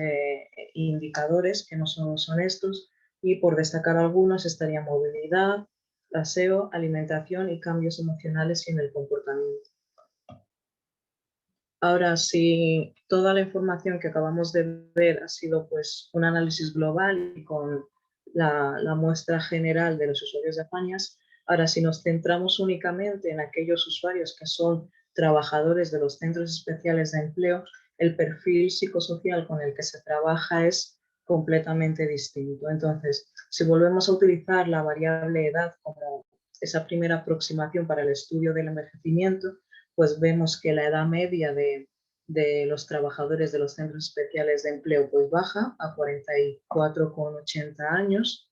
indicadores que no son estos, y por destacar algunos estaría movilidad, aseo, alimentación y cambios emocionales y en el comportamiento. Ahora, si toda la información que acabamos de ver ha sido pues, un análisis global y con la muestra general de los usuarios de Apañas, ahora si nos centramos únicamente en aquellos usuarios que son trabajadores de los centros especiales de empleo, el perfil psicosocial con el que se trabaja es completamente distinto. Entonces, si volvemos a utilizar la variable edad como esa primera aproximación para el estudio del envejecimiento, pues vemos que la edad media de los trabajadores de los centros especiales de empleo pues baja a 44,80 años.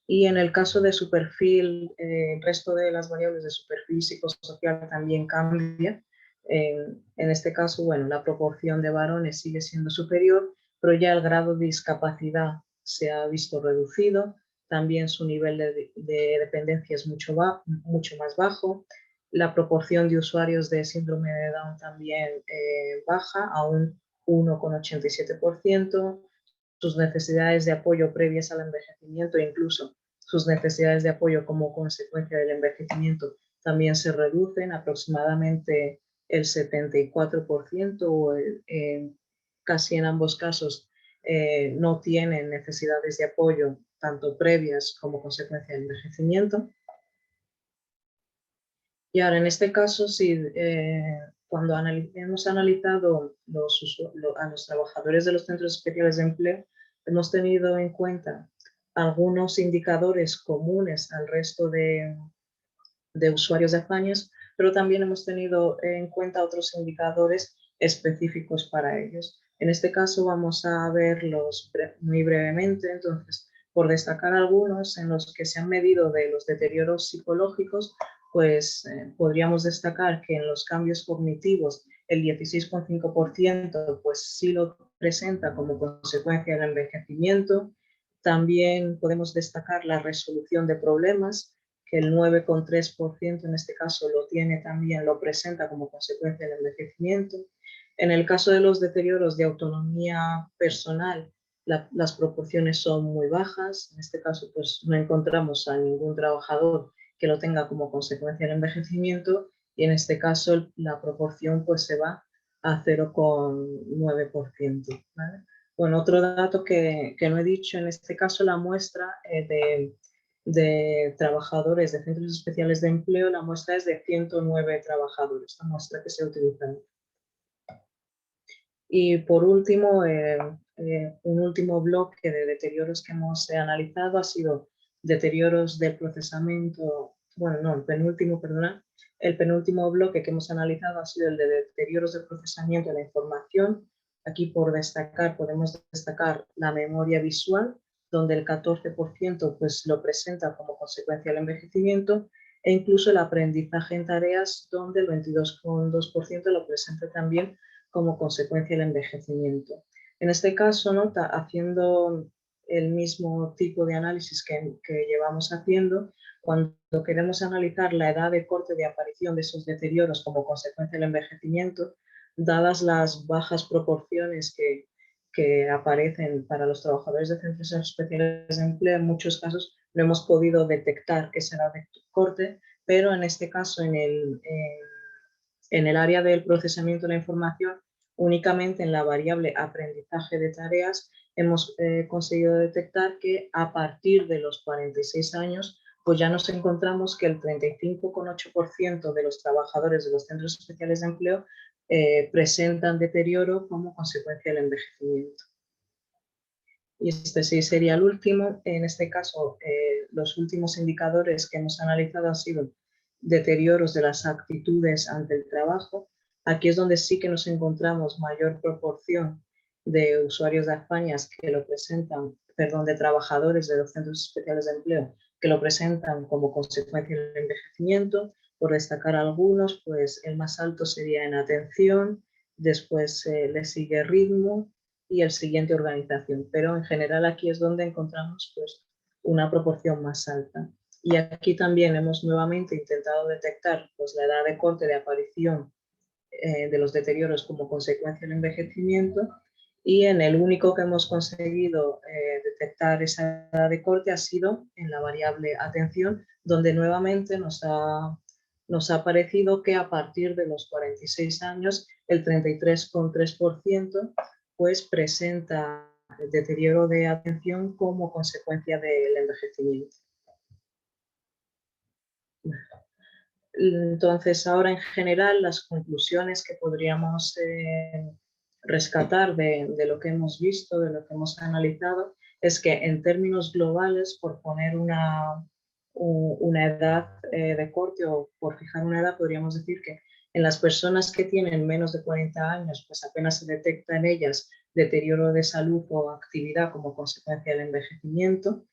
Y en el caso de su perfil, el resto de las variables de su perfil psicosocial también cambia. En este caso, bueno, la proporción de varones sigue siendo superior, pero ya el grado de discapacidad se ha visto reducido. También su nivel de dependencia es mucho más bajo. La proporción de usuarios de síndrome de Down también baja a un 1,87%. Sus necesidades de apoyo previas al envejecimiento e incluso sus necesidades de apoyo como consecuencia del envejecimiento también se reducen aproximadamente el 74% o casi en ambos casos no tienen necesidades de apoyo tanto previas como consecuencia del envejecimiento. Y ahora, en este caso, si cuando hemos analizado a los trabajadores de los centros especiales de empleo, hemos tenido en cuenta algunos indicadores comunes al resto de usuarios de Apañas, pero también hemos tenido en cuenta otros indicadores específicos para ellos. En este caso vamos a verlos muy brevemente, entonces, por destacar algunos en los que se han medido de los deterioros psicológicos, pues podríamos destacar que en los cambios cognitivos el 16,5% pues sí lo presenta como consecuencia del envejecimiento. También podemos destacar la resolución de problemas, que el 9,3% en este caso lo tiene también, lo presenta como consecuencia del envejecimiento. En el caso de los deterioros de autonomía personal, las proporciones son muy bajas. En este caso, pues no encontramos a ningún trabajador que lo tenga como consecuencia del envejecimiento y en este caso la proporción pues se va a 0,9%. ¿Vale? Bueno, otro dato que no he dicho, en este caso la muestra de trabajadores de centros especiales de empleo, la muestra es de 109 trabajadores, la muestra que se utiliza. Y por último, un último bloque de deterioros que hemos analizado ha sido deterioros del procesamiento, bueno, no, el penúltimo bloque que hemos analizado ha sido el de deterioros del procesamiento de la información. Aquí podemos destacar la memoria visual, donde el 14% pues, lo presenta como consecuencia del envejecimiento, e incluso el aprendizaje en tareas, donde el 22,2% lo presenta también como consecuencia del envejecimiento. En este caso, ¿no? Haciendo el mismo tipo de análisis que llevamos haciendo, cuando queremos analizar la edad de corte de aparición de esos deterioros como consecuencia del envejecimiento, dadas las bajas proporciones que aparecen para los trabajadores de centros especiales de empleo, en muchos casos no hemos podido detectar esa edad de corte, pero en este caso, en el área del procesamiento de la información, únicamente en la variable aprendizaje de tareas, hemos conseguido detectar que a partir de los 46 años, pues ya nos encontramos que el 35,8% de los trabajadores de los centros especiales de empleo presentan deterioro como consecuencia del envejecimiento. Y este sí sería el último. En este caso, los últimos indicadores que hemos analizado han sido deterioros de las actitudes ante el trabajo. Aquí es donde sí que nos encontramos mayor proporción de usuarios de Apañas que lo presentan, perdón, de trabajadores de los centros especiales de empleo que lo presentan como consecuencia del envejecimiento. Por destacar algunos, pues el más alto sería en atención, después le sigue ritmo y el siguiente organización, pero en general aquí es donde encontramos pues, una proporción más alta. Y aquí también hemos nuevamente intentado detectar pues, la edad de corte de aparición de los deterioros como consecuencia del envejecimiento, y en el único que hemos conseguido detectar esa edad de corte ha sido en la variable atención, donde nuevamente nos ha nos ha parecido que a partir de los 46 años el 33,3% pues presenta deterioro de atención como consecuencia del envejecimiento. Entonces, ahora en general las conclusiones que podríamos rescatar de lo que hemos visto, de lo que hemos analizado, es que en términos globales, por poner una edad de corte o por fijar una edad, podríamos decir que en las personas que tienen menos de 40 años, pues apenas se detecta en ellas deterioro de salud o actividad como consecuencia del envejecimiento,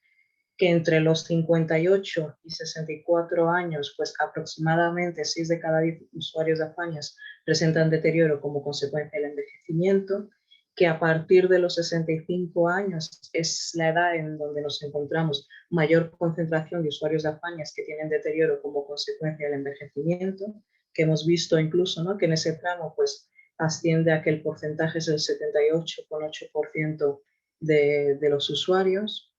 que entre los 58 y 64 años, pues aproximadamente 6 de cada 10 usuarios de Afañas presentan deterioro como consecuencia del envejecimiento, que a partir de los 65 años es la edad en donde nos encontramos mayor concentración de usuarios de Afañas que tienen deterioro como consecuencia del envejecimiento, que hemos visto incluso, ¿no?, que en ese tramo pues asciende a que el porcentaje es el 78,8% de los usuarios.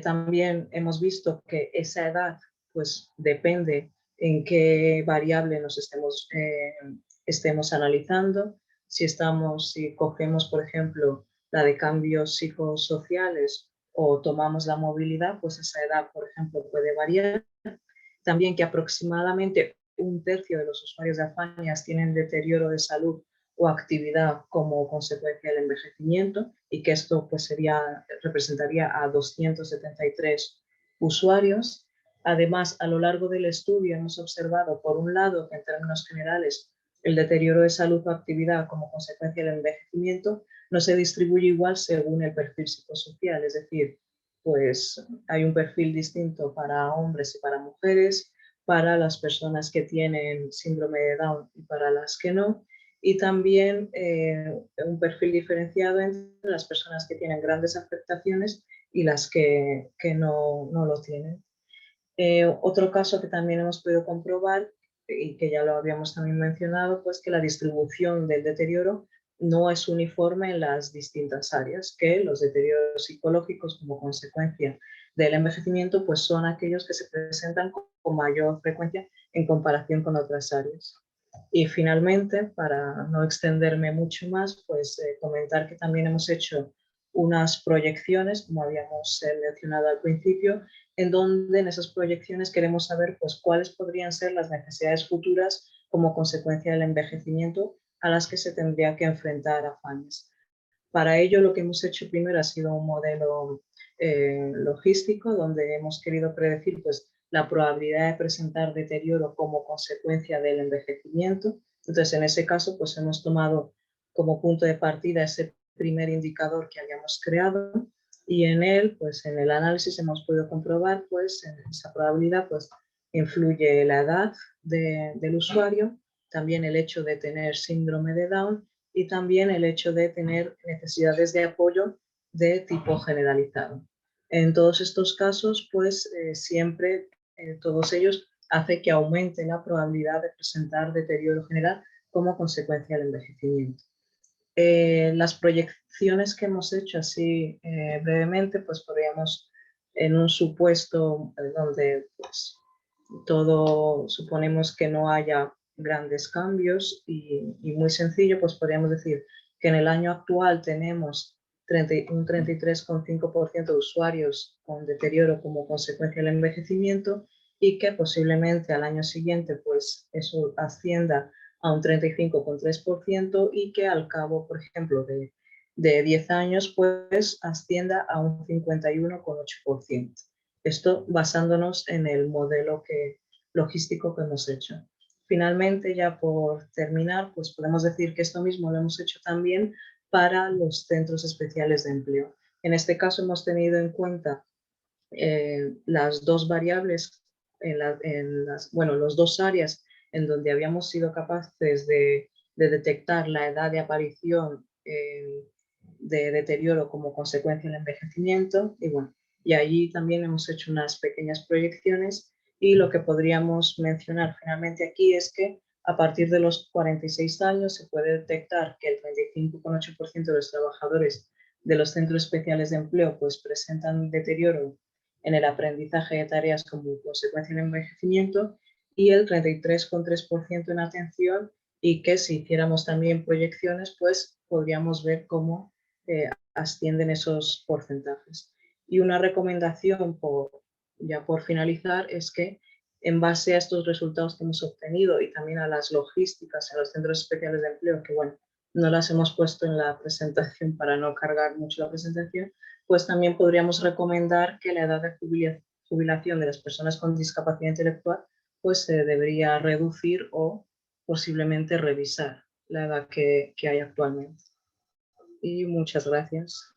También hemos visto que esa edad pues depende en qué variable nos estemos analizando. Si cogemos, por ejemplo, la de cambios psicosociales o tomamos la movilidad, pues esa edad, por ejemplo, puede variar. También que aproximadamente 1/3 de los usuarios de Afañas tienen deterioro de salud o actividad como consecuencia del envejecimiento, y que esto pues representaría a 273 usuarios. Además, a lo largo del estudio hemos observado, por un lado, que en términos generales el deterioro de salud o actividad como consecuencia del envejecimiento no se distribuye igual según el perfil psicosocial, es decir, pues hay un perfil distinto para hombres y para mujeres, para las personas que tienen síndrome de Down y para las que no, y también un perfil diferenciado entre las personas que tienen grandes afectaciones y las que no lo tienen. Otro caso que también hemos podido comprobar, y que ya lo habíamos también mencionado, pues que la distribución del deterioro no es uniforme en las distintas áreas, que los deterioros psicológicos como consecuencia del envejecimiento pues son aquellos que se presentan con mayor frecuencia en comparación con otras áreas. Y finalmente, para no extenderme mucho más, pues comentar que también hemos hecho unas proyecciones, como habíamos mencionado al principio, en donde en esas proyecciones queremos saber pues cuáles podrían ser las necesidades futuras como consecuencia del envejecimiento a las que se tendría que enfrentar Afañas. Para ello, lo que hemos hecho primero ha sido un modelo logístico, donde hemos querido predecir pues la probabilidad de presentar deterioro como consecuencia del envejecimiento. Entonces, en ese caso, pues hemos tomado como punto de partida ese primer indicador que habíamos creado, y en él, pues en el análisis hemos podido comprobar, pues en esa probabilidad, pues influye la edad del usuario, también el hecho de tener síndrome de Down y también el hecho de tener necesidades de apoyo de tipo generalizado. En todos estos casos, pues siempre todos ellos hace que aumente la probabilidad de presentar deterioro general como consecuencia del envejecimiento. Las proyecciones que hemos hecho así brevemente, pues podríamos, en un supuesto donde pues, todo suponemos que no haya grandes cambios y muy sencillo, pues podríamos decir que en el año actual tenemos un 33,5% de usuarios con deterioro como consecuencia del envejecimiento, y que posiblemente al año siguiente pues eso ascienda a un 35,3% y que al cabo, por ejemplo, de 10 años pues ascienda a un 51,8%. Esto basándonos en el modelo logístico que hemos hecho. Finalmente, ya por terminar, pues podemos decir que esto mismo lo hemos hecho también para los centros especiales de empleo. En este caso hemos tenido en cuenta las dos variables, los dos áreas en donde habíamos sido capaces de detectar la edad de aparición de deterioro como consecuencia del envejecimiento, y allí también hemos hecho unas pequeñas proyecciones, y lo que podríamos mencionar finalmente aquí es que a partir de los 46 años se puede detectar que el 35,8% de los trabajadores de los centros especiales de empleo pues presentan deterioro en el aprendizaje de tareas como consecuencia del envejecimiento, y el 33,3% en atención, y que si hiciéramos también proyecciones, pues podríamos ver cómo ascienden esos porcentajes. Y una recomendación, ya por finalizar, es que en base a estos resultados que hemos obtenido y también a las logísticas en los centros especiales de empleo, que bueno, no las hemos puesto en la presentación para no cargar mucho la presentación, pues también podríamos recomendar que la edad de jubilación de las personas con discapacidad intelectual pues se debería reducir o posiblemente revisar la edad que hay actualmente. Y muchas gracias.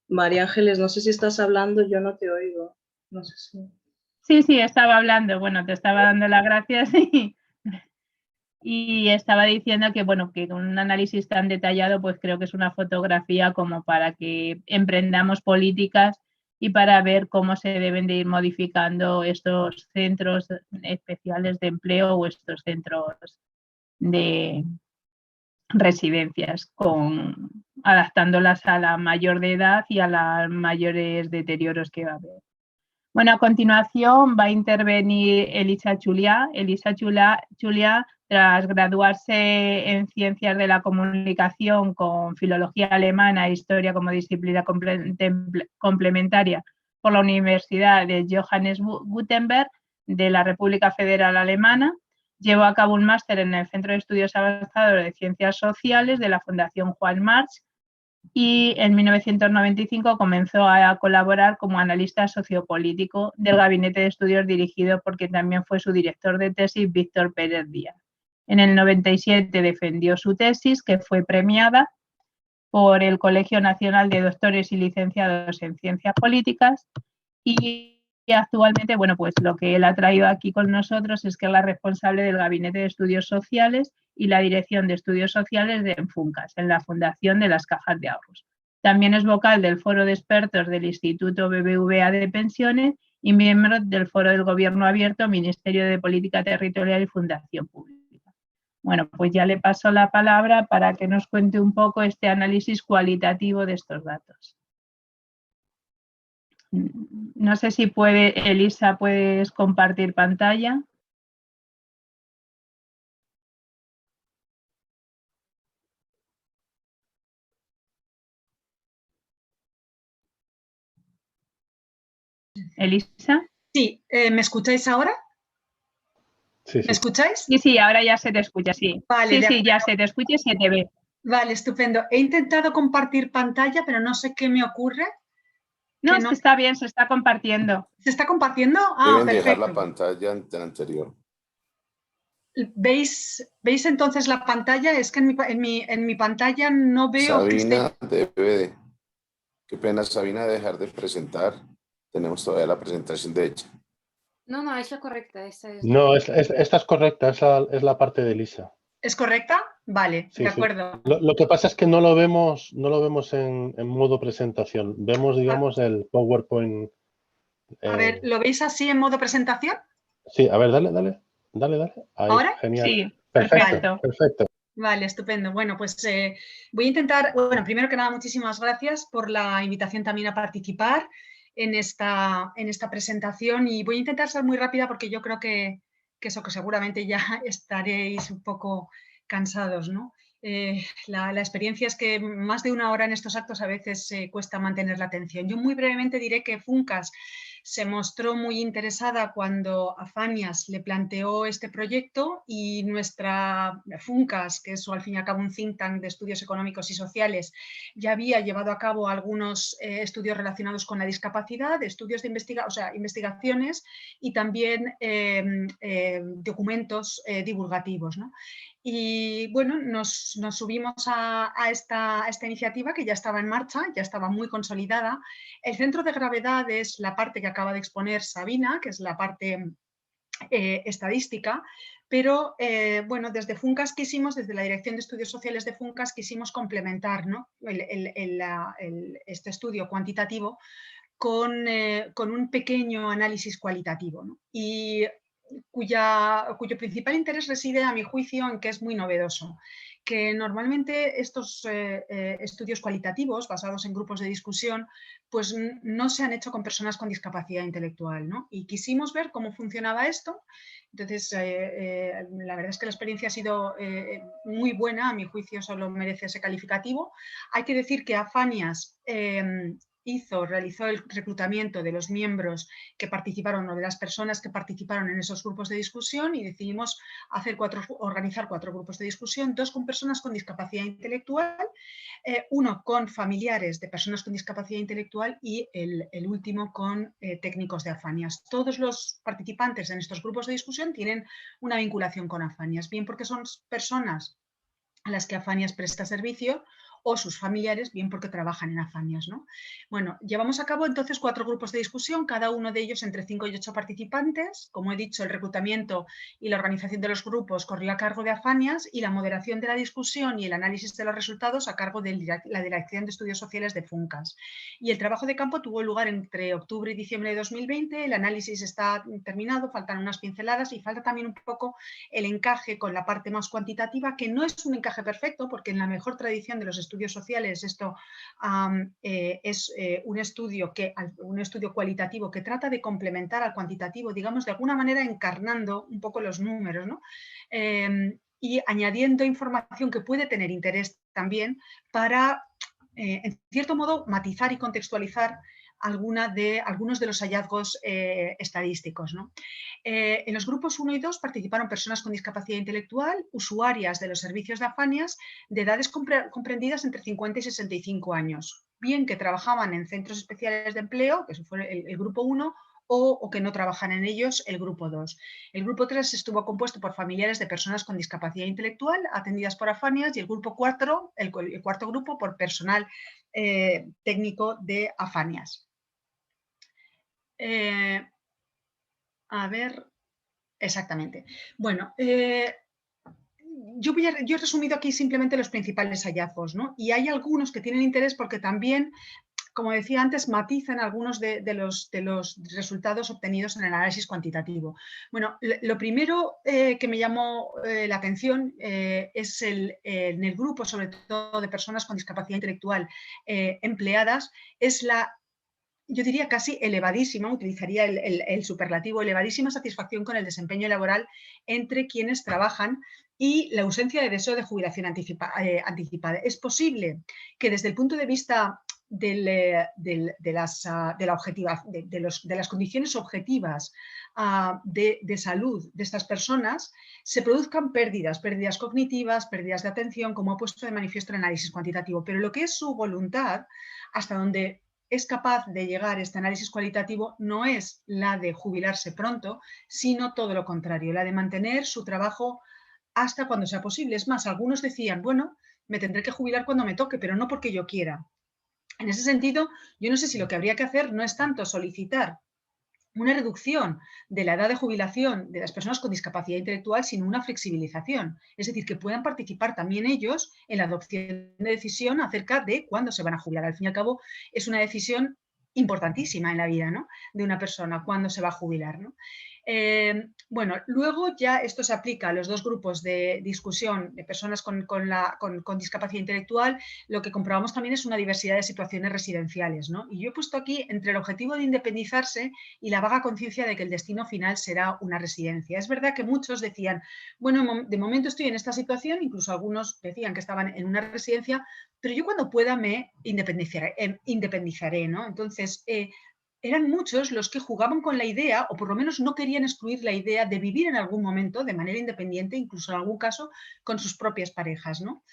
María Ángeles, no sé si estás hablando, yo no te oigo. No sé si... Sí, estaba hablando. Bueno, te estaba dando las gracias y estaba diciendo que, bueno, que con un análisis tan detallado, pues creo que es una fotografía como para que emprendamos políticas y para ver cómo se deben de ir modificando estos centros especiales de empleo o estos centros de residencias, adaptándolas a la mayor de edad y a los mayores deterioros que va a haber. Bueno, a continuación va a intervenir Elisa Juliá. Elisa Juliá, tras graduarse en Ciencias de la Comunicación con Filología Alemana e Historia como disciplina complementaria por la Universidad de Johannes Gutenberg de la República Federal Alemana, llevó a cabo un máster en el Centro de Estudios Avanzados de Ciencias Sociales de la Fundación Juan March, y en 1995 comenzó a colaborar como analista sociopolítico del Gabinete de Estudios dirigido por quien también fue su director de tesis, Víctor Pérez Díaz. En el 97 defendió su tesis, que fue premiada por el Colegio Nacional de Doctores y Licenciados en Ciencias Políticas, y actualmente, bueno, pues lo que él ha traído aquí con nosotros es que es la responsable del Gabinete de Estudios Sociales y la Dirección de Estudios Sociales de FUNCAS, en la Fundación de las Cajas de Ahorros. También es vocal del Foro de Expertos del Instituto BBVA de Pensiones y miembro del Foro del Gobierno Abierto, Ministerio de Política Territorial y Fundación Pública. Bueno, pues ya le paso la palabra para que nos cuente un poco este análisis cualitativo de estos datos. No sé si puede, Elisa, puedes compartir pantalla. Elisa. Sí, ¿me escucháis ahora? Sí, ¿Me escucháis? Sí, ahora ya se te escucha, sí. Vale, sí, ya se te escucha y se te ve. Vale, estupendo. He intentado compartir pantalla, pero no sé qué me ocurre. No, es que está bien, se está compartiendo. ¿Se está compartiendo? Deben Perfecto. dejar la pantalla anterior. ¿Veis entonces la pantalla? Es que en mi pantalla no veo Sabina debe de... Qué pena, Sabina, dejar de presentar. Tenemos todavía la presentación de hecha. No, es la correcta. Esta es no, esta es correcta, es la parte de Elisa. ¿Es correcta? Vale, Sí, de acuerdo. Sí. Lo que pasa es que no lo vemos en modo presentación. Vemos, digamos, el PowerPoint. A ver, ¿lo veis así en modo presentación? Sí, a ver, dale. Ahí, ¿Ahora? genial. Sí, Perfecto. Vale, estupendo. Bueno, pues voy a intentar, bueno, primero que nada, muchísimas gracias por la invitación también a participar en esta presentación, y voy a intentar ser muy rápida porque yo creo que eso, que seguramente ya estaréis un poco cansados, ¿no? La experiencia es que más de una hora en estos actos a veces cuesta mantener la atención. Yo muy brevemente diré que FUNCAS se mostró muy interesada cuando Afanias le planteó este proyecto, y nuestra FUNCAS, que es al fin y al cabo un think tank de estudios económicos y sociales, ya había llevado a cabo algunos estudios relacionados con la discapacidad, estudios de investigaciones y también documentos divulgativos, ¿no? Y bueno, nos subimos a esta iniciativa, que ya estaba en marcha, ya estaba muy consolidada. El centro de gravedad es la parte que acaba de exponer Sabina, que es la parte estadística, pero bueno, desde FUNCAS desde la Dirección de Estudios Sociales de FUNCAS quisimos complementar, ¿no?, este estudio cuantitativo con un pequeño análisis cualitativo, ¿no?, y cuyo principal interés reside, a mi juicio, en que es muy novedoso, que normalmente estos estudios cualitativos basados en grupos de discusión pues no se han hecho con personas con discapacidad intelectual, ¿no? Y quisimos ver cómo funcionaba esto. Entonces, la verdad es que la experiencia ha sido muy buena, a mi juicio solo merece ese calificativo. Hay que decir que Afanias realizó el reclutamiento de los miembros que participaron o de las personas que participaron en esos grupos de discusión y decidimos organizar 4 grupos de discusión, 2 con personas con discapacidad intelectual, uno con familiares de personas con discapacidad intelectual y el último con técnicos de Afanias. Todos los participantes en estos grupos de discusión tienen una vinculación con Afanias, bien porque son personas a las que Afanias presta servicio o sus familiares, bien porque trabajan en Afanias, ¿no? Bueno, llevamos a cabo entonces 4 grupos de discusión, cada uno de ellos entre 5 y 8 participantes. Como he dicho, el reclutamiento y la organización de los grupos corrió a cargo de Afanias y la moderación de la discusión y el análisis de los resultados a cargo de la Dirección de Estudios Sociales de Funcas. Y el trabajo de campo tuvo lugar entre octubre y diciembre de 2020, el análisis está terminado, faltan unas pinceladas y falta también un poco el encaje con la parte más cuantitativa, que no es un encaje perfecto, porque en la mejor tradición de los estudios sociales esto es un estudio cualitativo que trata de complementar al cuantitativo, digamos, de alguna manera encarnando un poco los números, ¿no? Y añadiendo información que puede tener interés también para, en cierto modo, matizar y contextualizar algunos de los hallazgos estadísticos, ¿no? En los grupos 1 y 2 participaron personas con discapacidad intelectual, usuarias de los servicios de Afanias, de edades comprendidas entre 50 y 65 años, bien que trabajaban en centros especiales de empleo, que eso fue el grupo 1, o que no trabajan en ellos, el grupo 2. El grupo 3 estuvo compuesto por familiares de personas con discapacidad intelectual atendidas por Afanias y el grupo 4, el cuarto grupo, por personal técnico de Afanias. A ver, exactamente. Bueno, yo he resumido aquí simplemente los principales hallazgos, ¿no? Y hay algunos que tienen interés porque también, como decía antes, matizan algunos de los resultados obtenidos en el análisis cuantitativo. Bueno, lo primero que me llamó la atención es en el grupo, sobre todo de personas con discapacidad intelectual empleadas, es yo diría casi elevadísima, utilizaría el superlativo, elevadísima satisfacción con el desempeño laboral entre quienes trabajan y la ausencia de deseo de jubilación anticipada. Es posible que desde el punto de vista de las condiciones objetivas de salud de estas personas se produzcan pérdidas cognitivas, pérdidas de atención, como ha puesto de manifiesto el análisis cuantitativo, pero lo que es su voluntad, hasta donde es capaz de llegar este análisis cualitativo, no es la de jubilarse pronto, sino todo lo contrario, la de mantener su trabajo hasta cuando sea posible. Es más, algunos decían, bueno, me tendré que jubilar cuando me toque, pero no porque yo quiera. En ese sentido, yo no sé si lo que habría que hacer no es tanto solicitar una reducción de la edad de jubilación de las personas con discapacidad intelectual, sino una flexibilización. Es decir, que puedan participar también ellos en la adopción de decisión acerca de cuándo se van a jubilar. Al fin y al cabo, es una decisión importantísima en la vida, ¿no?, de una persona, cuándo se va a jubilar, ¿no? Bueno, luego ya esto se aplica a los 2 grupos de discusión de personas con discapacidad intelectual. Lo que comprobamos también es una diversidad de situaciones residenciales, ¿no? Y yo he puesto aquí entre el objetivo de independizarse y la vaga conciencia de que el destino final será una residencia. Es verdad que muchos decían, bueno, de momento estoy en esta situación, incluso algunos decían que estaban en una residencia, pero yo cuando pueda me independizaré, ¿no? Entonces, eran muchos los que jugaban con la idea, o por lo menos no querían excluir la idea de vivir en algún momento de manera independiente, incluso en algún caso con sus propias parejas, ¿no?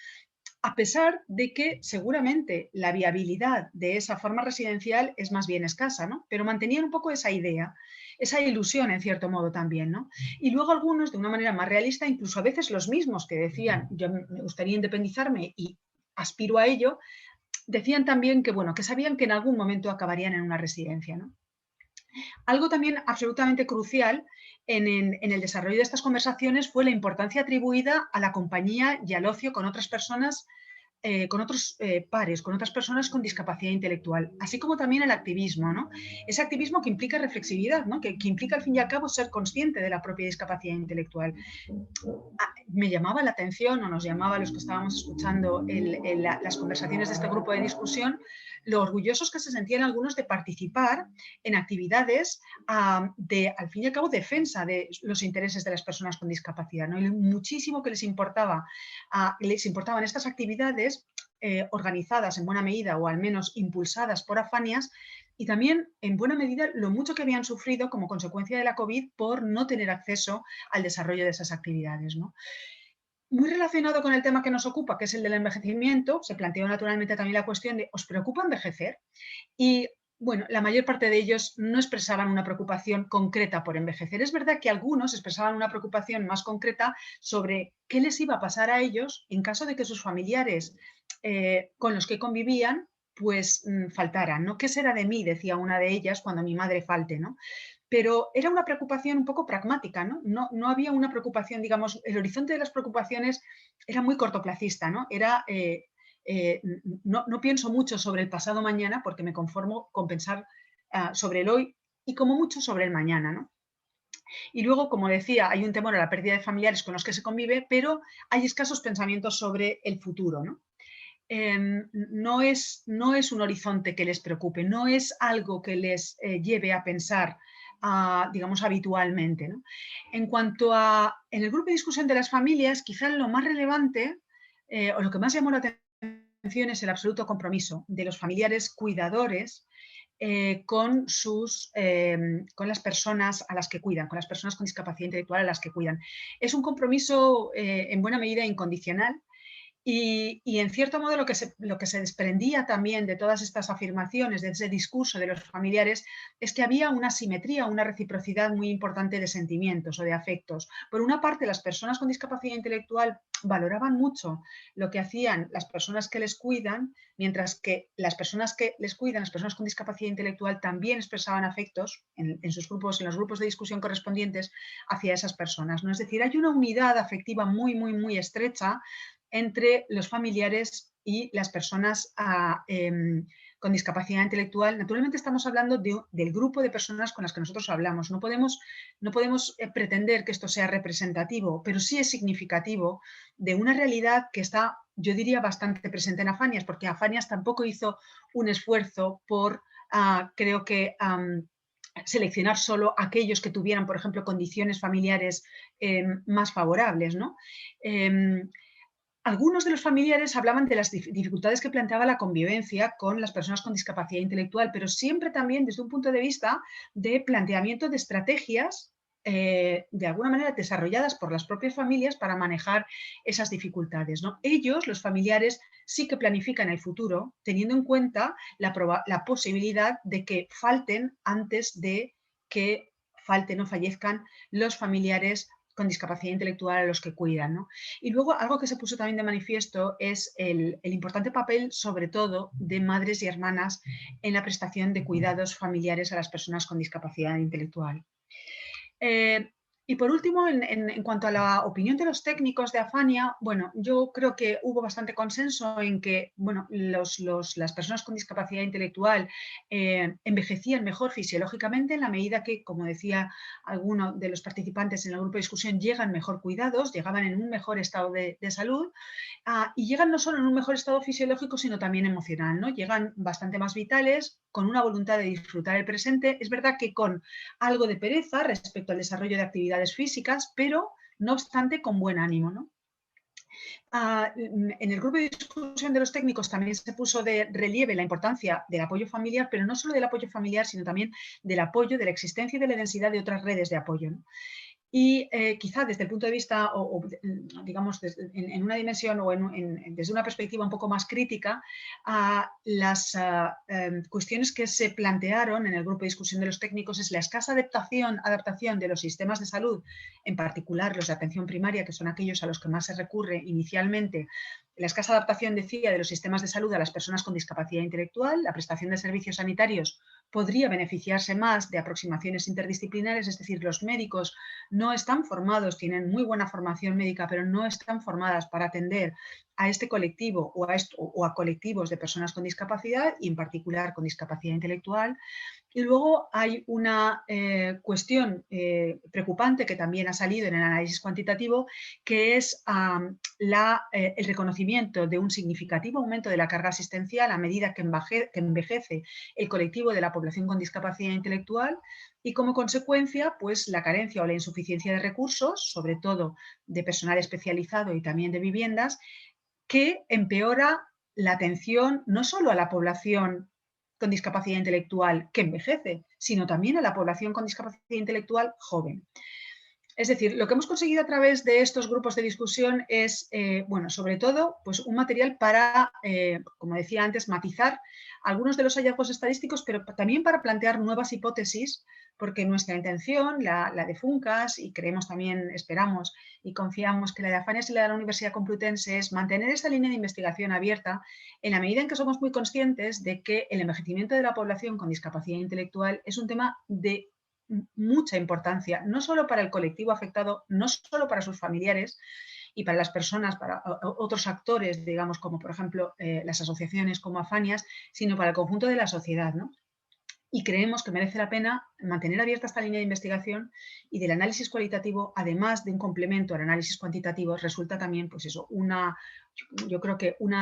A pesar de que seguramente la viabilidad de esa forma residencial es más bien escasa, ¿no? Pero mantenían un poco esa idea, esa ilusión en cierto modo también, ¿no? Y luego algunos, de una manera más realista, incluso a veces los mismos que decían, yo me gustaría independizarme y aspiro a ello, decían también que, bueno, que sabían que en algún momento acabarían en una residencia, ¿no? Algo también absolutamente crucial en el desarrollo de estas conversaciones fue la importancia atribuida a la compañía y al ocio con otras personas con otros pares, con otras personas con discapacidad intelectual, así como también el activismo, ¿no? Ese activismo que implica reflexividad, ¿no? que implica al fin y al cabo ser consciente de la propia discapacidad intelectual. Me llamaba la atención, o nos llamaba a los que estábamos escuchando las conversaciones de este grupo de discusión, lo orgullosos que se sentían algunos de participar en actividades de, al fin y al cabo, defensa de los intereses de las personas con discapacidad, ¿no? Y muchísimo que les importaban estas actividades organizadas en buena medida o al menos impulsadas por Afanias, y también en buena medida lo mucho que habían sufrido como consecuencia de la COVID por no tener acceso al desarrollo de esas actividades, ¿no? Muy relacionado con el tema que nos ocupa, que es el del envejecimiento, se planteó naturalmente también la cuestión de ¿os preocupa envejecer? Y bueno, la mayor parte de ellos no expresaban una preocupación concreta por envejecer. Es verdad que algunos expresaban una preocupación más concreta sobre qué les iba a pasar a ellos en caso de que sus familiares con los que convivían pues faltaran, ¿no? ¿Qué será de mí?, decía una de ellas, cuando mi madre falte, ¿no? Pero era una preocupación un poco pragmática, ¿no? No había una preocupación, digamos, el horizonte de las preocupaciones era muy cortoplacista, ¿no? Era, no pienso mucho sobre el pasado mañana porque me conformo con pensar sobre el hoy y como mucho sobre el mañana, ¿no? Y luego, como decía, hay un temor a la pérdida de familiares con los que se convive, pero hay escasos pensamientos sobre el futuro, ¿no? No es un horizonte que les preocupe, no es algo que les lleve a pensar, digamos, habitualmente, ¿no? En cuanto a, en el grupo de discusión de las familias, quizás lo más relevante o lo que más llamó la atención es el absoluto compromiso de los familiares cuidadores con las personas a las que cuidan, con las personas con discapacidad intelectual a las que cuidan. Es un compromiso en buena medida incondicional. Y en cierto modo lo que se desprendía también de todas estas afirmaciones, de ese discurso de los familiares, es que había una simetría, una reciprocidad muy importante de sentimientos o de afectos. Por una parte, las personas con discapacidad intelectual valoraban mucho lo que hacían las personas que les cuidan, mientras que las personas que les cuidan, las personas con discapacidad intelectual, también expresaban afectos en sus grupos, en los grupos de discusión correspondientes hacia esas personas, ¿no? Es decir, hay una unidad afectiva muy, muy, muy estrecha entre los familiares y las personas con discapacidad intelectual. Naturalmente estamos hablando del grupo de personas con las que nosotros hablamos. No podemos pretender que esto sea representativo, pero sí es significativo de una realidad que está, yo diría, bastante presente en Afanias, porque Afanias tampoco hizo un esfuerzo por, creo que, seleccionar solo aquellos que tuvieran, por ejemplo, condiciones familiares más favorables, ¿no? Algunos de los familiares hablaban de las dificultades que planteaba la convivencia con las personas con discapacidad intelectual, pero siempre también desde un punto de vista de planteamiento de estrategias, de alguna manera desarrolladas por las propias familias para manejar esas dificultades, ¿no? Ellos, los familiares, sí que planifican el futuro teniendo en cuenta la posibilidad de que falten antes de que falten o fallezcan los familiares con discapacidad intelectual a los que cuidan, ¿no? Y luego algo que se puso también de manifiesto es el importante papel, sobre todo, de madres y hermanas en la prestación de cuidados familiares a las personas con discapacidad intelectual. Y por último, en cuanto a la opinión de los técnicos de Afania, bueno, yo creo que hubo bastante consenso en que, bueno, las personas con discapacidad intelectual envejecían mejor fisiológicamente en la medida que, como decía alguno de los participantes en el grupo de discusión, llegan mejor cuidados, llegaban en un mejor estado de salud, y llegan no solo en un mejor estado fisiológico, sino también emocional, ¿no? Llegan bastante más vitales, con una voluntad de disfrutar el presente. Es verdad que con algo de pereza respecto al desarrollo de actividades físicas, pero no obstante con buen ánimo, ¿no? En el grupo de discusión de los técnicos también se puso de relieve la importancia del apoyo familiar, pero no solo del apoyo familiar, sino también del apoyo, de la existencia y de la densidad de otras redes de apoyo, ¿no? Y quizá desde el punto de vista, digamos, en una dimensión o desde una perspectiva un poco más crítica, las cuestiones que se plantearon en el grupo de discusión de los técnicos es la escasa adaptación de los sistemas de salud, en particular los de atención primaria, que son aquellos a los que más se recurre inicialmente la escasa adaptación, decía, de los sistemas de salud a las personas con discapacidad intelectual, la prestación de servicios sanitarios podría beneficiarse más de aproximaciones interdisciplinares, es decir, los médicos no están formados, tienen muy buena formación médica, pero no están formadas para atender a este colectivo o a colectivos de personas con discapacidad y en particular con discapacidad intelectual. Y luego hay una cuestión preocupante que también ha salido en el análisis cuantitativo, que es el reconocimiento de un significativo aumento de la carga asistencial a medida que envejece el colectivo de la población con discapacidad intelectual y como consecuencia pues la carencia o la insuficiencia de recursos, sobre todo de personal especializado y también de viviendas, que empeora la atención no solo a la población con discapacidad intelectual que envejece, sino también a la población con discapacidad intelectual joven. Es decir, lo que hemos conseguido a través de estos grupos de discusión es, bueno, sobre todo, pues un material para, como decía antes, matizar algunos de los hallazgos estadísticos, pero también para plantear nuevas hipótesis, porque nuestra intención, la de FUNCAS, y creemos también, esperamos y confiamos que la de AFANIAS y la de la Universidad Complutense es mantener esta línea de investigación abierta en la medida en que somos muy conscientes de que el envejecimiento de la población con discapacidad intelectual es un tema de mucha importancia, no solo para el colectivo afectado, no solo para sus familiares y para las personas, para otros actores, digamos, como por ejemplo las asociaciones como AFANIAS, sino para el conjunto de la sociedad, ¿no? Y creemos que merece la pena mantener abierta esta línea de investigación y del análisis cualitativo, además de un complemento al análisis cuantitativo, resulta también, pues eso, yo creo que un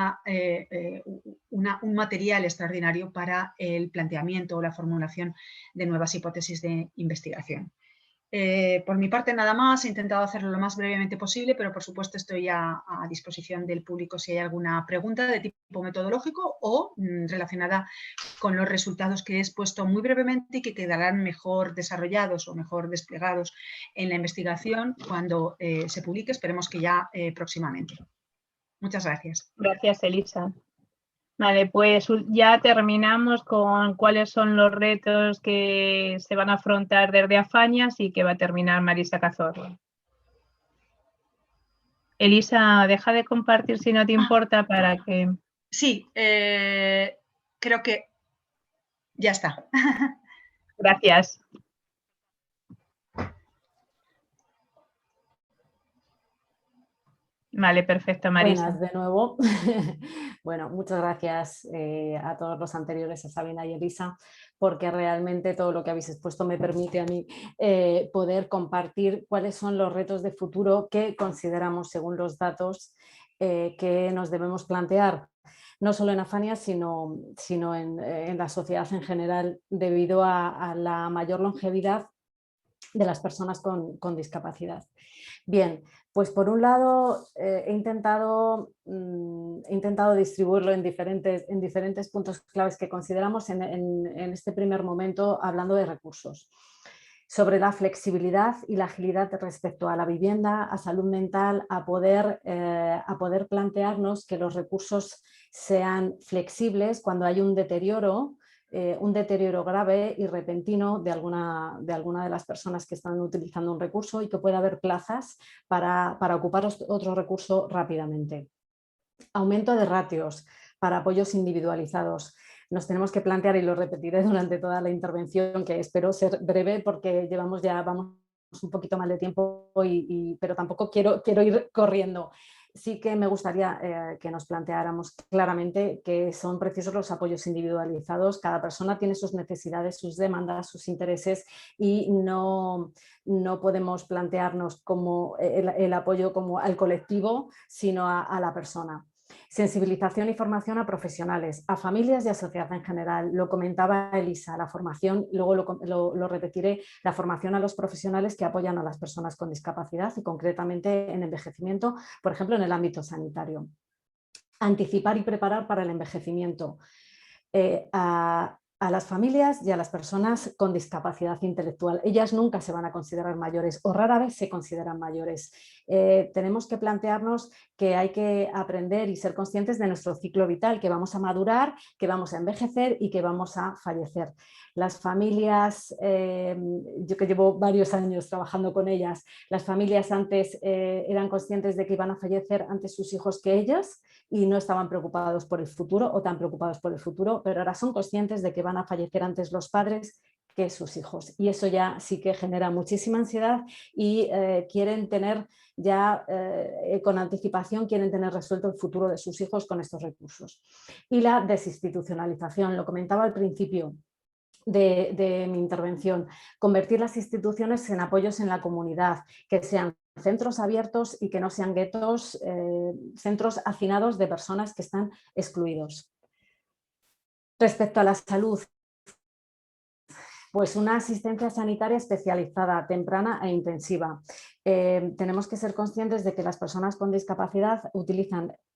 material extraordinario para el planteamiento o la formulación de nuevas hipótesis de investigación. Por mi parte nada más, he intentado hacerlo lo más brevemente posible, pero por supuesto estoy a disposición del público si hay alguna pregunta de tipo metodológico o relacionada con los resultados que he expuesto muy brevemente y que quedarán mejor desarrollados o mejor desplegados en la investigación cuando se publique, esperemos que ya próximamente. Muchas gracias. Gracias, Elisa. Vale, pues ya terminamos con cuáles son los retos que se van a afrontar desde AFANIAS y que va a terminar Marisa Cazorla. Elisa, deja de compartir si no te importa para que... Sí, creo que ya está. Gracias. Vale, perfecto, Marisa. Buenas de nuevo. Bueno, muchas gracias a todos los anteriores, a Sabina y Elisa, porque realmente todo lo que habéis expuesto me permite a mí poder compartir cuáles son los retos de futuro que consideramos, según los datos, que nos debemos plantear, no solo en AFANIAS, sino en la sociedad en general, debido a la mayor longevidad de las personas con discapacidad. Bien, pues por un lado he intentado distribuirlo en diferentes puntos claves que consideramos en este primer momento, hablando de recursos. Sobre la flexibilidad y la agilidad respecto a la vivienda, a salud mental, a poder plantearnos que los recursos sean flexibles cuando hay un deterioro grave y repentino de alguna de las personas que están utilizando un recurso y que pueda haber plazas para ocupar otro recurso rápidamente. Aumento de ratios para apoyos individualizados. Nos tenemos que plantear, y lo repetiré durante toda la intervención, que espero ser breve porque vamos un poquito mal de tiempo, pero tampoco quiero ir corriendo. Sí que me gustaría que nos planteáramos claramente que son precisos los apoyos individualizados. Cada persona tiene sus necesidades, sus demandas, sus intereses y no podemos plantearnos como el apoyo como al colectivo, sino a la persona. Sensibilización y formación a profesionales, a familias y a sociedad en general. Lo comentaba Elisa, la formación, luego lo repetiré, la formación a los profesionales que apoyan a las personas con discapacidad y concretamente en envejecimiento, por ejemplo, en el ámbito sanitario. Anticipar y preparar para el envejecimiento. A las familias y a las personas con discapacidad intelectual. Ellas nunca se van a considerar mayores o rara vez se consideran mayores. Tenemos que plantearnos que hay que aprender y ser conscientes de nuestro ciclo vital, que vamos a madurar, que vamos a envejecer y que vamos a fallecer. Las familias, yo que llevo varios años trabajando con ellas, las familias antes eran conscientes de que iban a fallecer antes sus hijos que ellas y no estaban preocupados por el futuro o tan preocupados por el futuro, pero ahora son conscientes de que van a fallecer antes los padres que sus hijos. Y eso ya sí que genera muchísima ansiedad y quieren tener ya con anticipación, quieren tener resuelto el futuro de sus hijos con estos recursos. Y la desinstitucionalización, lo comentaba al principio de mi intervención, convertir las instituciones en apoyos en la comunidad, que sean centros abiertos y que no sean guetos, centros hacinados de personas que están excluidos. Respecto a la salud, pues una asistencia sanitaria especializada, temprana e intensiva. Tenemos que ser conscientes de que las personas con discapacidad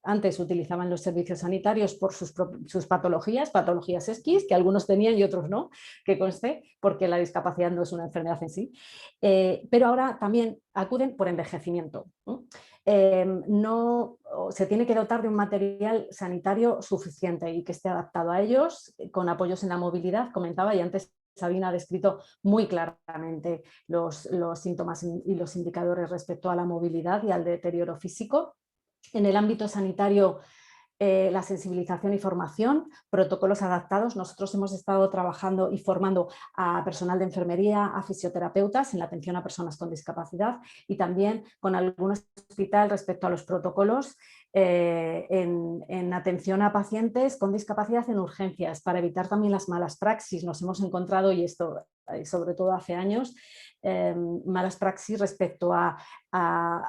antes utilizaban los servicios sanitarios por sus patologías esquís, que algunos tenían y otros no, que conste, porque la discapacidad no es una enfermedad en sí, pero ahora también acuden por envejecimiento, ¿no? Se tiene que dotar de un material sanitario suficiente y que esté adaptado a ellos, con apoyos en la movilidad, comentaba, y antes Sabina ha descrito muy claramente los síntomas y los indicadores respecto a la movilidad y al deterioro físico. En el ámbito sanitario, la sensibilización y formación, protocolos adaptados. Nosotros hemos estado trabajando y formando a personal de enfermería, a fisioterapeutas en la atención a personas con discapacidad y también con algún hospital respecto a los protocolos en atención a pacientes con discapacidad en urgencias, para evitar también las malas praxis. Nos hemos encontrado, y esto sobre todo hace años, malas praxis respecto a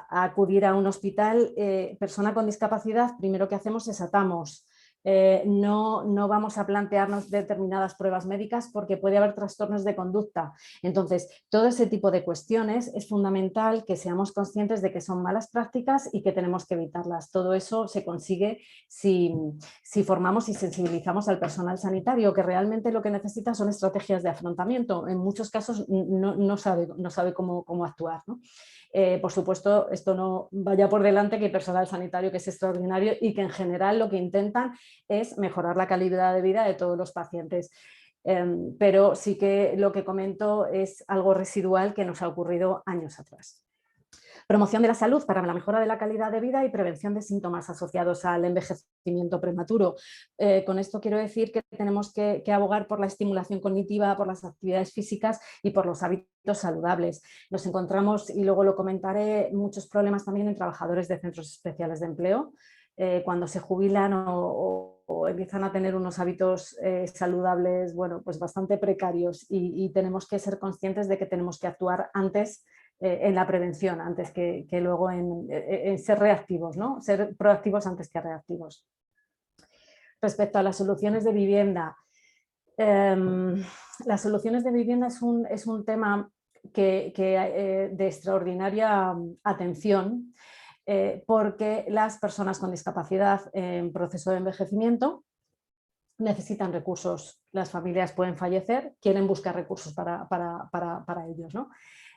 acudir a un hospital. Persona con discapacidad, primero que hacemos es atamos. No vamos a plantearnos determinadas pruebas médicas porque puede haber trastornos de conducta. Entonces, todo ese tipo de cuestiones es fundamental que seamos conscientes de que son malas prácticas y que tenemos que evitarlas. Todo eso se consigue si formamos y sensibilizamos al personal sanitario, que realmente lo que necesita son estrategias de afrontamiento. En muchos casos no sabe cómo actuar, ¿no? Por supuesto, esto no vaya por delante que hay personal sanitario que es extraordinario y que en general lo que intentan es mejorar la calidad de vida de todos los pacientes. Pero sí que lo que comento es algo residual que nos ha ocurrido años atrás. Promoción de la salud para la mejora de la calidad de vida y prevención de síntomas asociados al envejecimiento prematuro. Con esto quiero decir que tenemos que abogar por la estimulación cognitiva, por las actividades físicas y por los hábitos saludables. Nos encontramos, y luego lo comentaré, muchos problemas también en trabajadores de centros especiales de empleo, cuando se jubilan o empiezan a tener unos hábitos saludables, bueno, pues bastante precarios, y tenemos que ser conscientes de que tenemos que actuar antes en la prevención, antes que luego en ser reactivos, ¿no? Ser proactivos antes que reactivos. Respecto a las soluciones de vivienda, las soluciones de vivienda es un tema de extraordinaria atención, porque las personas con discapacidad en proceso de envejecimiento necesitan recursos. Las familias pueden fallecer, quieren buscar recursos para ellos, ¿no?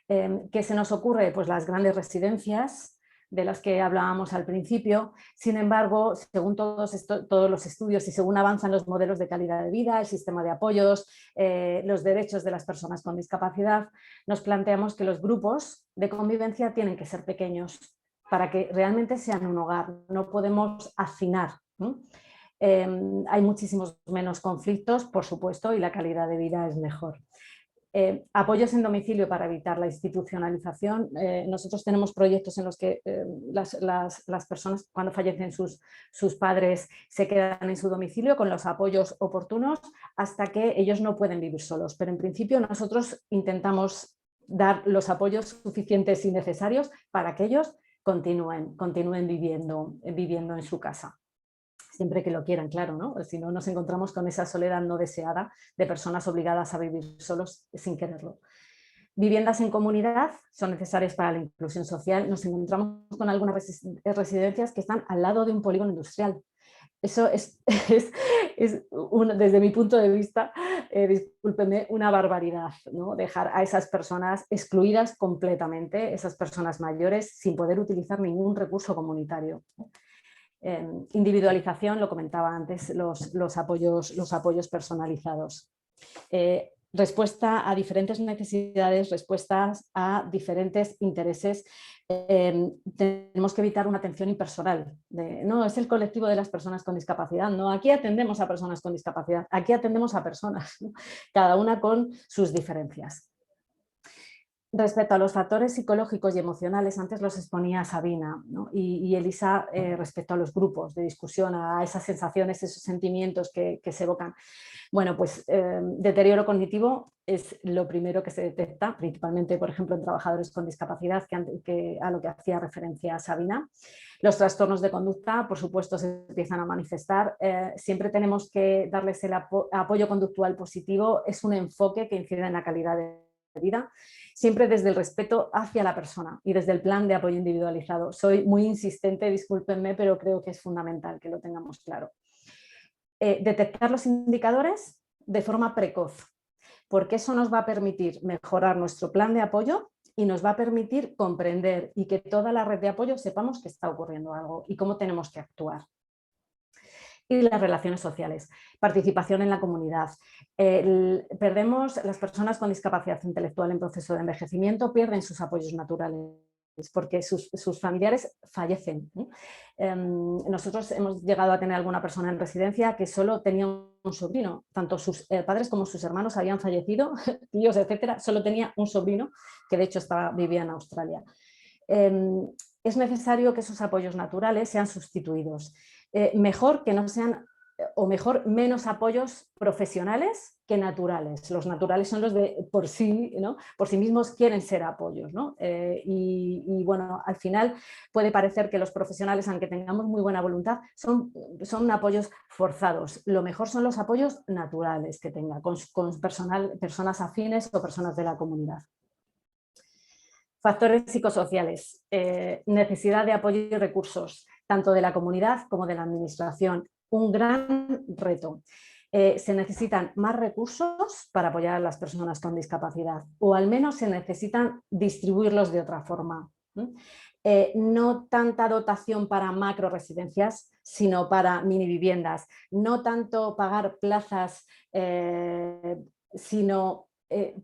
¿Qué se nos ocurre? Pues las grandes residencias de las que hablábamos al principio. Sin embargo, según todos los estudios y según avanzan los modelos de calidad de vida, el sistema de apoyos, los derechos de las personas con discapacidad, nos planteamos que los grupos de convivencia tienen que ser pequeños para que realmente sean un hogar. No podemos hacinar, ¿no? Hay muchísimos menos conflictos, por supuesto, y la calidad de vida es mejor. Apoyos en domicilio para evitar la institucionalización. Nosotros tenemos proyectos en los que las personas, cuando fallecen sus padres, se quedan en su domicilio con los apoyos oportunos hasta que ellos no pueden vivir solos. Pero en principio nosotros intentamos dar los apoyos suficientes y necesarios para que ellos continúen viviendo en su casa. Siempre que lo quieran, claro, ¿no? Si no, nos encontramos con esa soledad no deseada de personas obligadas a vivir solos sin quererlo. Viviendas en comunidad son necesarias para la inclusión social. Nos encontramos con algunas residencias que están al lado de un polígono industrial. Eso es desde mi punto de vista, discúlpeme, una barbaridad, ¿no? Dejar a esas personas excluidas completamente, esas personas mayores, sin poder utilizar ningún recurso comunitario. Individualización, lo comentaba antes, los apoyos personalizados. respuesta a diferentes necesidades, respuestas a diferentes intereses. Tenemos que evitar una atención impersonal. No, es el colectivo de las personas con discapacidad. No, aquí atendemos a personas con discapacidad, aquí atendemos a personas, ¿no? Cada una con sus diferencias. Respecto a los factores psicológicos y emocionales, antes los exponía Sabina, ¿no? y Elisa respecto a los grupos de discusión, a esas sensaciones, esos sentimientos que se evocan. Bueno, pues deterioro cognitivo es lo primero que se detecta, principalmente, por ejemplo, en trabajadores con discapacidad, a lo que hacía referencia Sabina. Los trastornos de conducta, por supuesto, se empiezan a manifestar. Siempre tenemos que darles el apoyo conductual positivo. Es un enfoque que incide en la calidad de vida, siempre desde el respeto hacia la persona y desde el plan de apoyo individualizado. Soy muy insistente, discúlpenme, pero creo que es fundamental que lo tengamos claro. Detectar los indicadores de forma precoz, porque eso nos va a permitir mejorar nuestro plan de apoyo y nos va a permitir comprender y que toda la red de apoyo sepamos que está ocurriendo algo y cómo tenemos que actuar. Y las relaciones sociales, participación en la comunidad. Perdemos, las personas con discapacidad intelectual en proceso de envejecimiento pierden sus apoyos naturales porque sus familiares fallecen. Nosotros hemos llegado a tener alguna persona en residencia que solo tenía un sobrino, tanto sus padres como sus hermanos habían fallecido, tíos, etcétera, solo tenía un sobrino que de hecho vivía en Australia. Es necesario que esos apoyos naturales sean sustituidos. Mejor que no sean, o mejor, menos apoyos profesionales que naturales. Los naturales son los de por sí, ¿no? Por sí mismos quieren ser apoyos, ¿no? Y bueno, al final puede parecer que los profesionales, aunque tengamos muy buena voluntad, son apoyos forzados. Lo mejor son los apoyos naturales que tenga, con personas afines o personas de la comunidad. Factores psicosociales, necesidad de apoyo y recursos, tanto de la comunidad como de la administración. Un gran reto. Se necesitan más recursos para apoyar a las personas con discapacidad, o al menos se necesitan distribuirlos de otra forma. No tanta dotación para macro residencias, sino para mini viviendas. No tanto pagar plazas, sino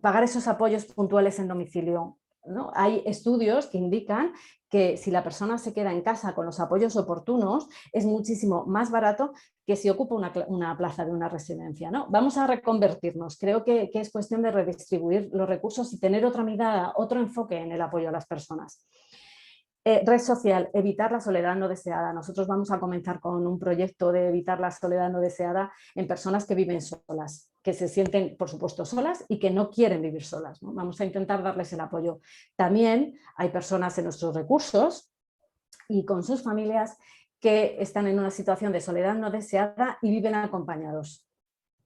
pagar esos apoyos puntuales en domicilio, ¿no? Hay estudios que indican que si la persona se queda en casa con los apoyos oportunos es muchísimo más barato que si ocupa una plaza de una residencia, ¿no? Vamos a reconvertirnos. Creo que es cuestión de redistribuir los recursos y tener otra mirada, otro enfoque en el apoyo a las personas. Red social, evitar la soledad no deseada. Nosotros vamos a comenzar con un proyecto de evitar la soledad no deseada en personas que viven solas, que se sienten, por supuesto, solas y que no quieren vivir solas, ¿no? Vamos a intentar darles el apoyo. También hay personas en nuestros recursos y con sus familias que están en una situación de soledad no deseada y viven acompañados.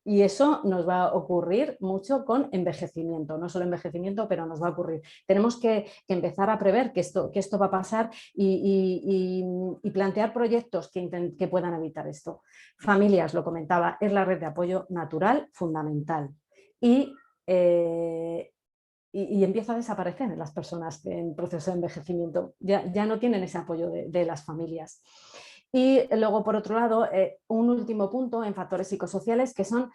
Y eso nos va a ocurrir mucho con envejecimiento, no solo envejecimiento, pero nos va a ocurrir. Tenemos que empezar a prever que esto va a pasar y plantear proyectos que puedan evitar esto. Familias, lo comentaba, es la red de apoyo natural fundamental. Y empieza a desaparecer en las personas en proceso de envejecimiento. Ya no tienen ese apoyo de las familias. Y luego, por otro lado, un último punto en factores psicosociales que son,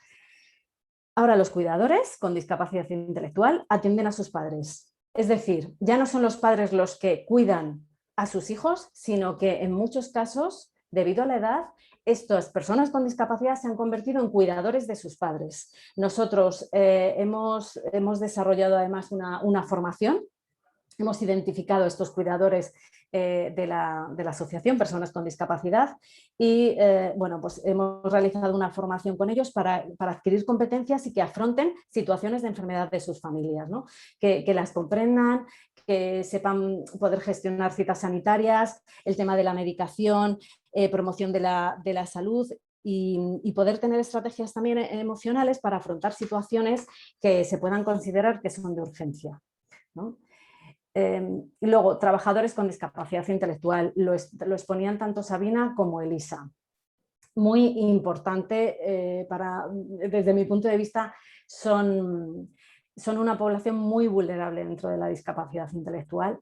ahora los cuidadores con discapacidad intelectual atienden a sus padres. Es decir, ya no son los padres los que cuidan a sus hijos, sino que en muchos casos, debido a la edad, estas personas con discapacidad se han convertido en cuidadores de sus padres. Nosotros hemos desarrollado además una formación. Hemos identificado estos cuidadores de la asociación Personas con Discapacidad y bueno, pues hemos realizado una formación con ellos para adquirir competencias y que afronten situaciones de enfermedad de sus familias, ¿no? Que las comprendan, que sepan poder gestionar citas sanitarias, el tema de la medicación, promoción de la salud y poder tener estrategias también emocionales para afrontar situaciones que se puedan considerar que son de urgencia, ¿no? Y luego, trabajadores con discapacidad intelectual, lo exponían tanto Sabina como Elisa. Muy importante, desde mi punto de vista, son una población muy vulnerable dentro de la discapacidad intelectual.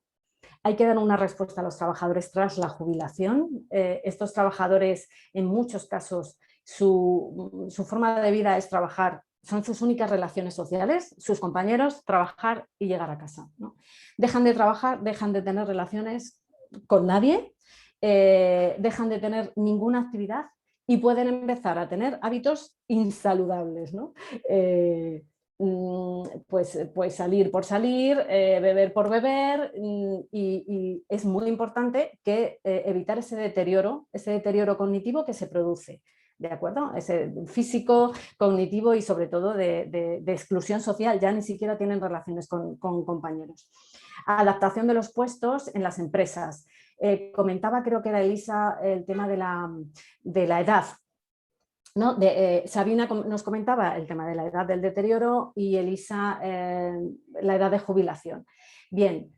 Hay que dar una respuesta a los trabajadores tras la jubilación. Estos trabajadores, en muchos casos, su forma de vida es trabajar son sus únicas relaciones sociales, sus compañeros, trabajar y llegar a casa, ¿no? Dejan de trabajar, dejan de tener relaciones con nadie, dejan de tener ninguna actividad y pueden empezar a tener hábitos insaludables, ¿no? Pues salir por salir, beber por beber, y es muy importante que evitar ese deterioro cognitivo que se produce, ¿de acuerdo? Ese físico, cognitivo y sobre todo de exclusión social, ya ni siquiera tienen relaciones con compañeros. Adaptación de los puestos en las empresas. Comentaba, creo que era Elisa, el tema de la edad, ¿no? Sabina nos comentaba el tema de la edad del deterioro y Elisa la edad de jubilación. Bien,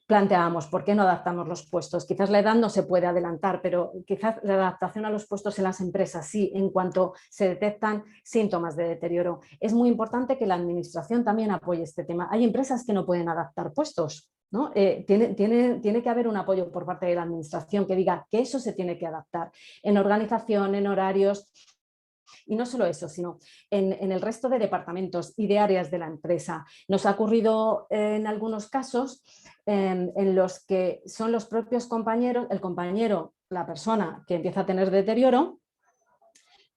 planteábamos, ¿por qué no adaptamos los puestos? Quizás la edad no se puede adelantar, pero quizás la adaptación a los puestos en las empresas sí, en cuanto se detectan síntomas de deterioro. Es muy importante que la administración también apoye este tema. Hay empresas que no pueden adaptar puestos, ¿no? Tiene que haber un apoyo por parte de la administración que diga que eso se tiene que adaptar en organización, en horarios. Y no solo eso, sino en el resto de departamentos y de áreas de la empresa. Nos ha ocurrido en algunos casos en los que son los propios compañeros, el compañero, la persona que empieza a tener deterioro,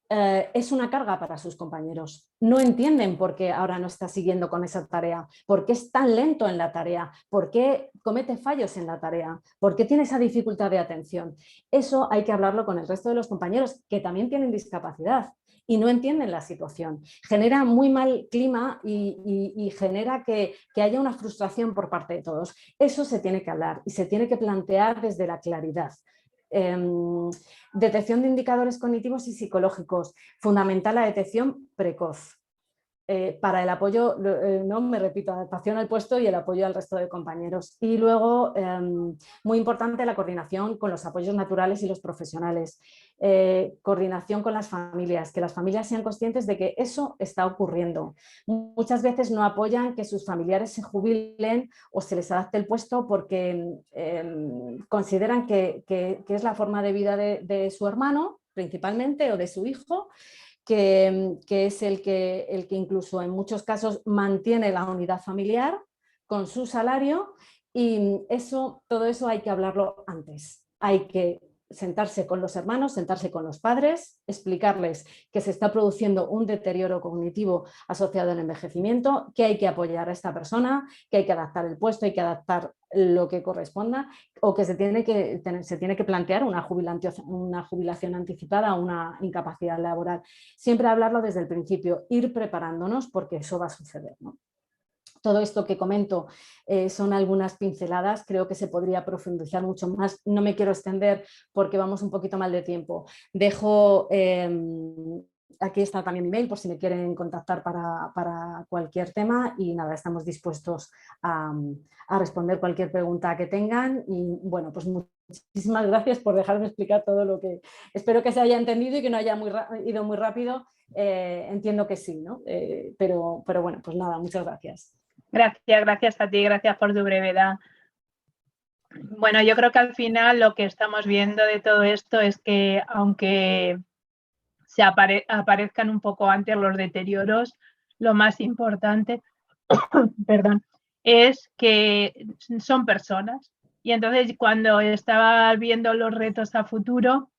es una carga para sus compañeros. No entienden por qué ahora no está siguiendo con esa tarea, por qué es tan lento en la tarea, por qué comete fallos en la tarea, por qué tiene esa dificultad de atención. Eso hay que hablarlo con el resto de los compañeros que también tienen discapacidad y no entienden la situación. Genera muy mal clima y genera que haya una frustración por parte de todos. Eso se tiene que hablar y se tiene que plantear desde la claridad. Detección de indicadores cognitivos y psicológicos. Fundamental la detección precoz. Para el apoyo, no me repito, adaptación al puesto y el apoyo al resto de compañeros. Y luego, muy importante, la coordinación con los apoyos naturales y los profesionales. Coordinación con las familias, que las familias sean conscientes de que eso está ocurriendo. Muchas veces no apoyan que sus familiares se jubilen o se les adapte el puesto porque consideran que es la forma de vida de su hermano, principalmente, o de su hijo, que es el que incluso en muchos casos mantiene la unidad familiar con su salario, y todo eso hay que hablarlo antes. Hay que sentarse con los hermanos, sentarse con los padres, explicarles que se está produciendo un deterioro cognitivo asociado al envejecimiento, que hay que apoyar a esta persona, que hay que adaptar el puesto, hay que adaptar lo que corresponda, o que se tiene que plantear una jubilación anticipada, una incapacidad laboral. Siempre hablarlo desde el principio, ir preparándonos porque eso va a suceder, ¿no? Todo esto que comento son algunas pinceladas, creo que se podría profundizar mucho más. No me quiero extender porque vamos un poquito mal de tiempo. Dejo, aquí está también mi mail por si me quieren contactar para cualquier tema, y nada, estamos dispuestos a responder cualquier pregunta que tengan. Y bueno, pues muchísimas gracias por dejarme explicar todo lo que... Espero que se haya entendido y que no haya ido muy rápido. Entiendo que sí, ¿no? Pero bueno, pues nada, muchas gracias. Gracias a ti, gracias por tu brevedad. Bueno, yo creo que al final lo que estamos viendo de todo esto es que aunque se aparezcan un poco antes los deterioros, lo más importante perdón, es que son personas. Y entonces cuando estaba viendo los retos a futuro,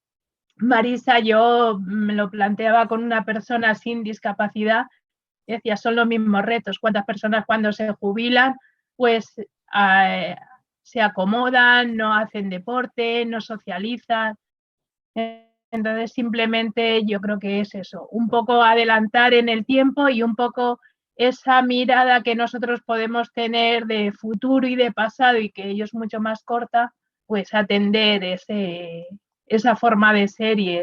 Marisa, yo me lo planteaba con una persona sin discapacidad. Decía, son los mismos retos. ¿Cuántas personas cuando se jubilan pues se acomodan, no hacen deporte, no socializan? Entonces simplemente yo creo que es eso, un poco adelantar en el tiempo y un poco esa mirada que nosotros podemos tener de futuro y de pasado y que ellos mucho más corta, pues atender esa forma de ser y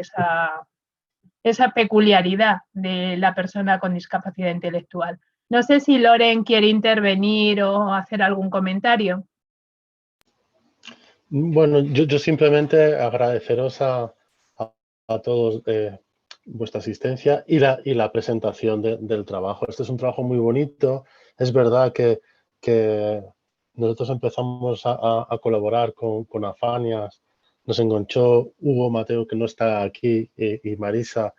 esa peculiaridad de la persona con discapacidad intelectual. No sé si Loren quiere intervenir o hacer algún comentario. Bueno, yo simplemente agradeceros a todos vuestra asistencia y la presentación del trabajo. Este es un trabajo muy bonito. Es verdad que nosotros empezamos a colaborar con Afanias, nos enganchó Hugo Mateo, que no está aquí, y Marisa,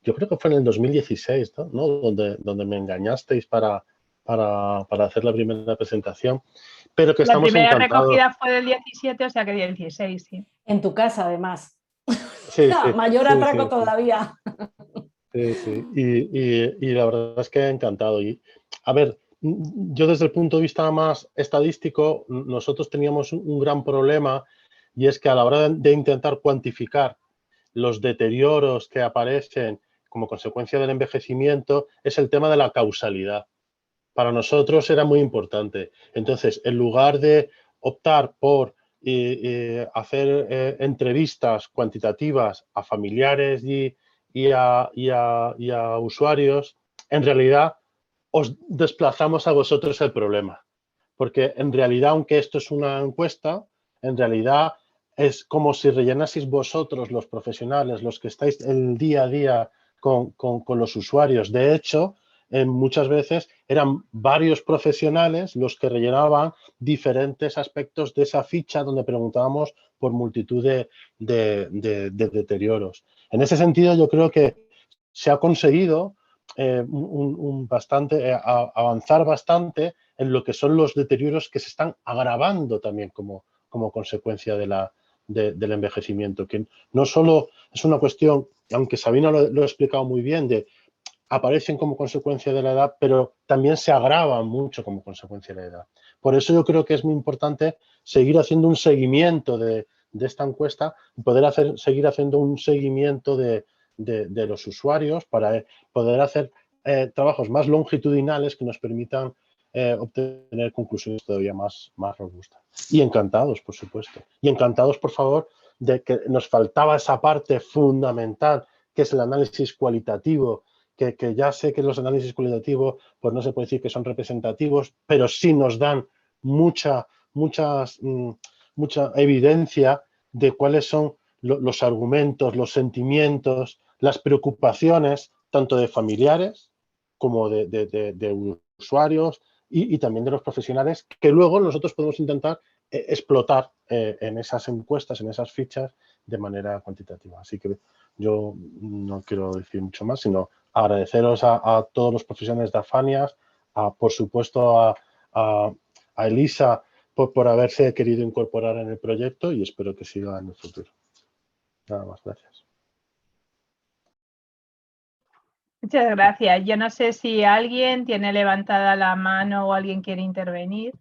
yo creo que fue en el 2016, ¿no? Donde me engañasteis para hacer la primera presentación, pero que La estamos primera encantados. recogida fue del 17, o sea que del 16, sí. En tu casa, además. Sí, sí, Mayor sí, atraco sí. todavía. Sí, sí. Y la verdad es que encantado. Y, a ver, yo desde el punto de vista más estadístico, nosotros teníamos un gran problema y es que a la hora de intentar cuantificar los deterioros que aparecen como consecuencia del envejecimiento es el tema de la causalidad. Para nosotros era muy importante. Entonces, en lugar de optar por hacer entrevistas cuantitativas a familiares y a usuarios, en realidad os desplazamos a vosotros el problema. Porque en realidad, aunque esto es una encuesta, en realidad es como si rellenaseis vosotros, los profesionales, los que estáis el día a día con los usuarios. De hecho, muchas veces eran varios profesionales los que rellenaban diferentes aspectos de esa ficha donde preguntábamos por multitud de deterioros. En ese sentido, yo creo que se ha conseguido avanzar bastante en lo que son los deterioros que se están agravando también como consecuencia del envejecimiento, que no solo es una cuestión, aunque Sabina lo ha explicado muy bien, de aparecen como consecuencia de la edad, pero también se agravan mucho como consecuencia de la edad. Por eso yo creo que es muy importante seguir haciendo un seguimiento de esta encuesta y poder seguir haciendo un seguimiento de los usuarios para poder hacer trabajos más longitudinales que nos permitan obtener conclusiones todavía más robustas. Y encantados, por supuesto. Y encantados, por favor, de que nos faltaba esa parte fundamental, que es el análisis cualitativo, que ya sé que los análisis cualitativos pues no se puede decir que son representativos, pero sí nos dan mucha evidencia de cuáles son los argumentos, los sentimientos, las preocupaciones, tanto de familiares como de usuarios y también de los profesionales, que luego nosotros podemos intentar explotar en esas encuestas, en esas fichas, de manera cuantitativa. Así que yo no quiero decir mucho más, sino agradeceros a todos los profesionales de Afanias, por supuesto a Elisa por haberse querido incorporar en el proyecto y espero que siga en el futuro. Nada más, gracias. Muchas gracias. Yo no sé si alguien tiene levantada la mano o alguien quiere intervenir.